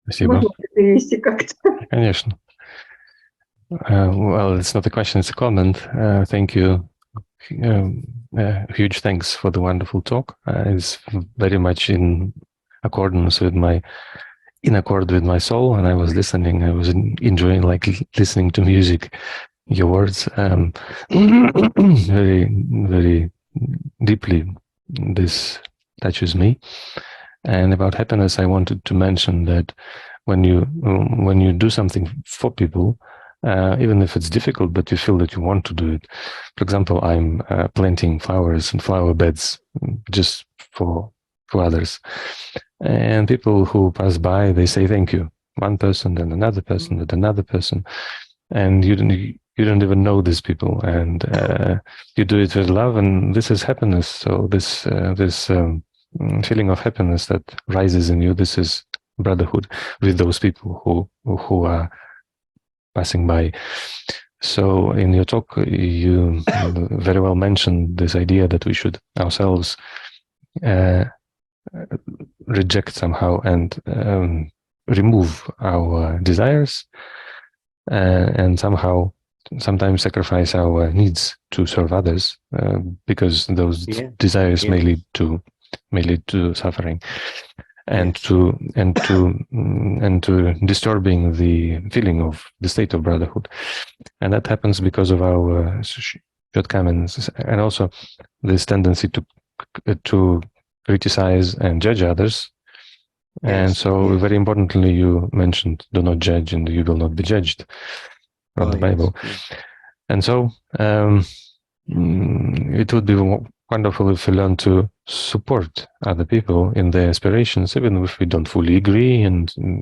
Спасибо. Можно перевести как-то? Конечно. Well, it's not a question, it's a comment. Thank you huge thanks for the wonderful talk. It's very much in accordance with my soul, and I was listening. I was enjoying, like listening to music. Your words, very, very deeply. This touches me. And about happiness, I wanted to mention that when you do something for people, even if it's difficult, but you feel that you want to do it. For example, I'm planting flowers and flower beds just for others. And people who pass by, they say thank you. One person, then another person, then another person. And you don't even know these people. And you do it with love, and this is happiness. So this feeling of happiness that rises in you, this is brotherhood with those people who are passing by. So in your talk, you very well mentioned this idea that we should ourselves reject somehow and remove our desires and sometimes sacrifice our needs to serve others because those desires may lead to suffering and to disturbing the feeling of the state of brotherhood. And that happens because of our shortcomings and also this tendency to criticize and judge others. And so very importantly, you mentioned do not judge and you will not be judged from the Bible. And so it would be wonderful if we learn to support other people in their aspirations, even if we don't fully agree,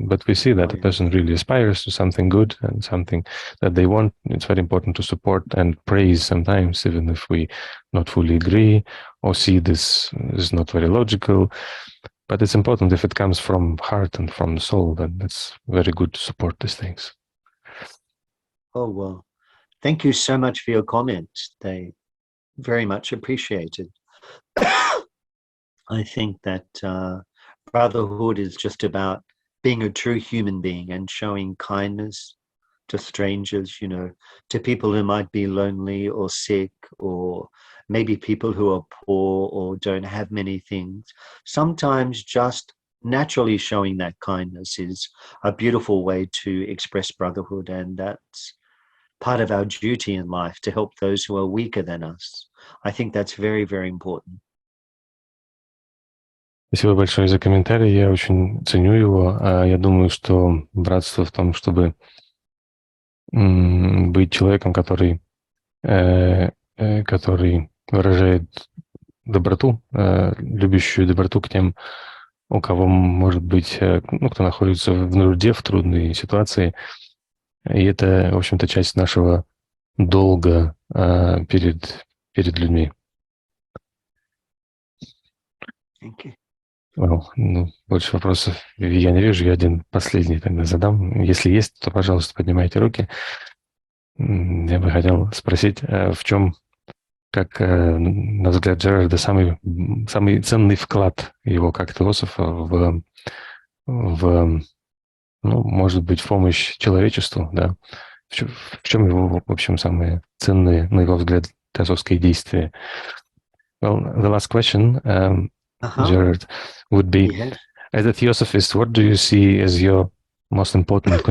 but we see that a person really aspires to something good and something that they want. It's very important to support and praise sometimes, even if we not fully agree or see this is not very logical. But it's important if it comes from heart and from the soul, then it's very good to support these things. Oh, well, thank you so much for your comments. They very much appreciated. I think that brotherhood is just about being a true human being and showing kindness to strangers, you know, to people who might be lonely or sick, or maybe people who are poor or don't have many things. Sometimes just naturally showing that kindness is a beautiful way to express brotherhood, and that's part of our duty in life, to help those who are weaker than us. I think that's very, very important. Спасибо большое за комментарий, я очень ценю его. Я думаю, что братство в том, чтобы быть человеком, который выражает доброту, любящую доброту к тем, у кого, может быть, кто находится в нужде, в трудной ситуации. И это, в общем-то, часть нашего долга перед людьми. Больше вопросов я не вижу, я один последний тогда задам. Если есть, то, пожалуйста, поднимайте руки. Я бы хотел спросить, в чем, как, на взгляд Джерарда, самый ценный вклад его как философа в может быть, в помощь человечеству, да? В чем его, в общем, самые ценные, на его взгляд, теософские действия? Well, the last question, Gerard, would be, as a theosophist, what do you see as your most important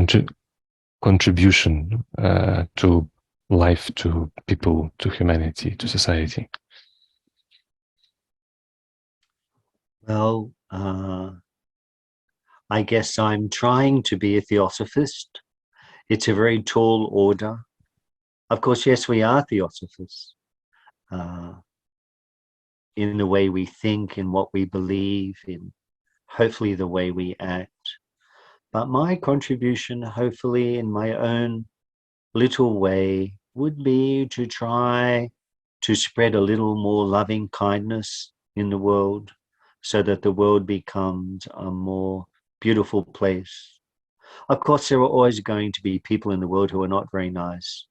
contribution to life, to people, to humanity, to society? Well, I guess I'm trying to be a theosophist. It's a very tall order. Of course, yes, we are theosophists in the way we think, in what we believe, in hopefully the way we act. But my contribution, hopefully in my own little way, would be to try to spread a little more loving kindness in the world, so that the world becomes a more beautiful place. Of course, there are always going to be people in the world who are not very nice,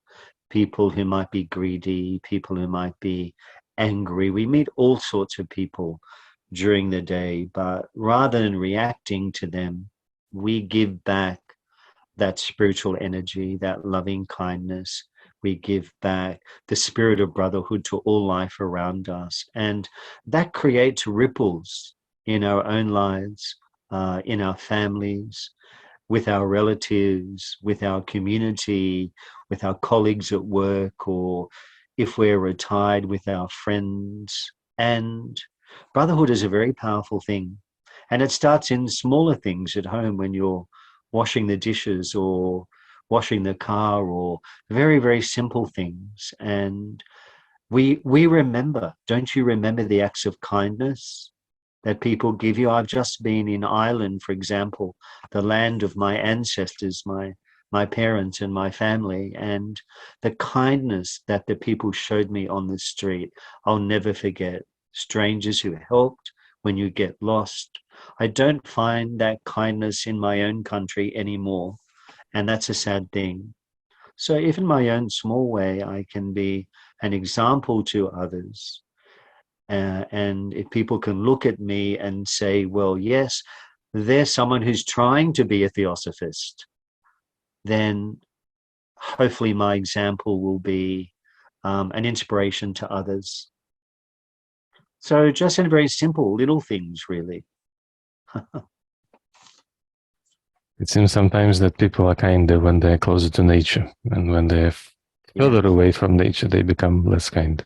people who might be greedy, people who might be angry. We meet all sorts of people during the day, but rather than reacting to them, we give back that spiritual energy, that loving kindness. we give back the spirit of brotherhood to all life around us. And that creates ripples in our own lives, in our families, with our relatives, with our community, with our colleagues at work, or if we're retired, with our friends. And brotherhood is a very powerful thing. And it starts in smaller things at home when you're washing the dishes or washing the car, or very, very simple things. And we remember, don't you remember the acts of kindness that people give you? I've just been in Ireland, for example, the land of my ancestors, my parents and my family, and the kindness that the people showed me on the street, I'll never forget. Strangers who helped when you get lost. I don't find that kindness in my own country anymore, and that's a sad thing. So if in my own small way I can be an example to others, and if people can look at me and say, well, yes, there's someone who's trying to be a theosophist, then hopefully my example will be an inspiration to others. So just in very simple little things, really. It seems sometimes that people are kinder when they're closer to nature, and when they're further away from nature, they become less kind.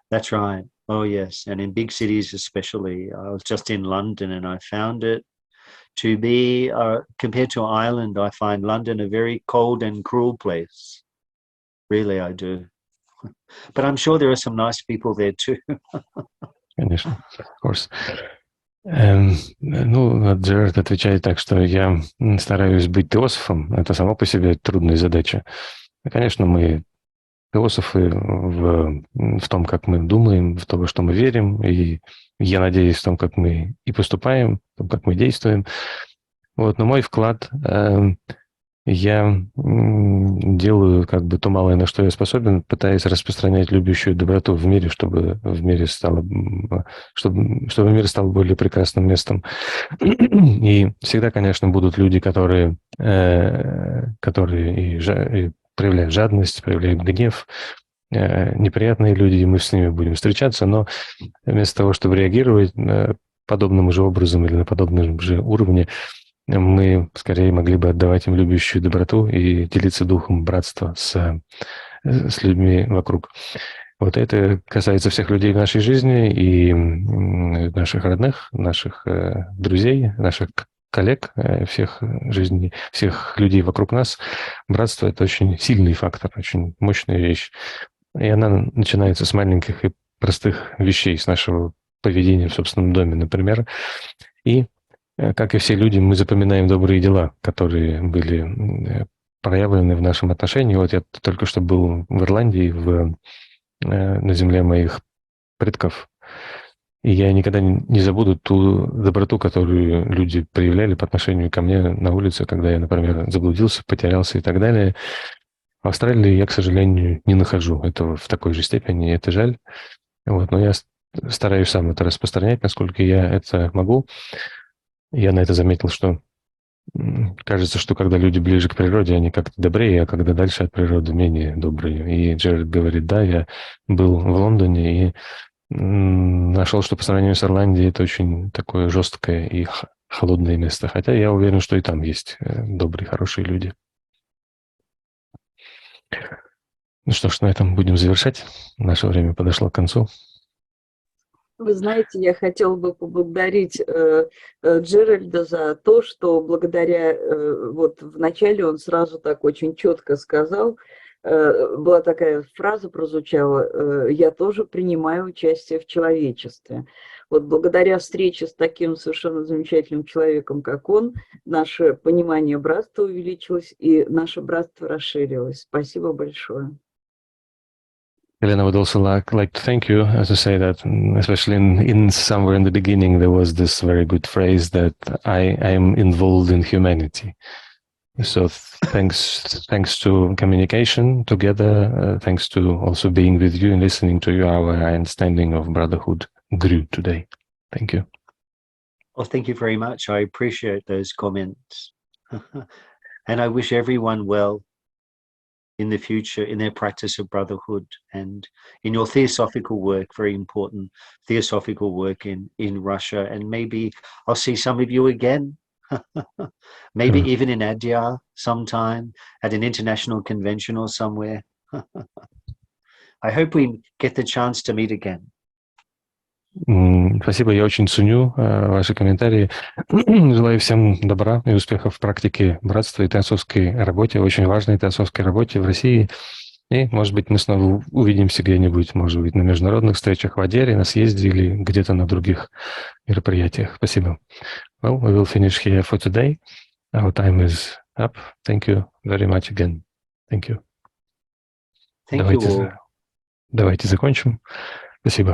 That's right. Oh, yes. And in big cities especially. I was just in London and I found it to be, compared to Ireland, I find London a very cold and cruel place. Really, I do. But I'm sure there are some nice people there too. Конечно, of course. Ну, Джерард отвечает так, что я стараюсь быть теософом. Это само по себе трудная задача. И, конечно, мы теософы в том, как мы думаем, в то, во что мы верим, и я надеюсь в том, как мы и поступаем, в том, как мы действуем. Вот, но мой вклад, я делаю как бы то малое, на что я способен, пытаясь распространять любящую доброту в мире, чтобы мир стал более прекрасным местом. И всегда, конечно, будут люди, которые и проявляют жадность, проявляют гнев, неприятные люди, и мы с ними будем встречаться, но вместо того, чтобы реагировать подобным же образом или на подобном же уровне, мы скорее могли бы отдавать им любящую доброту и делиться духом братства с людьми вокруг. Вот это касается всех людей в нашей жизни, и наших родных, наших друзей, наших коллег, всех жизней, всех людей вокруг нас. Братство — это очень сильный фактор, очень мощная вещь. И она начинается с маленьких и простых вещей, с нашего поведения в собственном доме, например. И как и все люди, мы запоминаем добрые дела, которые были проявлены в нашем отношении. Вот я только что был в Ирландии, на земле моих предков, и я никогда не забуду ту доброту, которую люди проявляли по отношению ко мне на улице, когда я, например, заблудился, потерялся и так далее. В Австралии я, к сожалению, не нахожу этого в такой же степени, и это жаль. Вот, но я стараюсь сам это распространять, насколько я это могу. Я на это заметил, что кажется, что когда люди ближе к природе, они как-то добрее, а когда дальше от природы, менее добрые. И Джерард говорит, да, я был в Лондоне и нашел, что по сравнению с Ирландией это очень такое жесткое и холодное место. Хотя я уверен, что и там есть добрые, хорошие люди. Ну что ж, на этом будем завершать. Наше время подошло к концу. Вы знаете, я хотела бы поблагодарить Джеральда за то, что благодаря, вот вначале он сразу так очень четко сказал, была такая фраза прозвучала, я тоже принимаю участие в человечестве. Вот благодаря встрече с таким совершенно замечательным человеком, как он, наше понимание братства увеличилось и наше братство расширилось. Спасибо большое. Elena would also like to thank you, to say that, especially in somewhere in the beginning, there was this very good phrase that I am involved in humanity. So thanks to communication together, thanks to also being with you and listening to you, our understanding of brotherhood grew today. Thank you. Well, thank you very much. I appreciate those comments. And I wish everyone well in the future in their practice of brotherhood and in your theosophical work, very important theosophical work in Russia. And maybe I'll see some of you again, maybe even in Adyar sometime at an international convention or somewhere. I hope we get the chance to meet again. Спасибо, я очень ценю ваши комментарии. Желаю всем добра и успехов в практике братства и теософской работе, очень важной теософской работе в России. И, может быть, мы снова увидимся где-нибудь, может быть, на международных встречах в Адьяре, на съезде или где-то на других мероприятиях. Спасибо. Well, we will finish here for today. Our time is up. Thank you very much again. Thank you. Thank you all. Давайте закончим. Спасибо.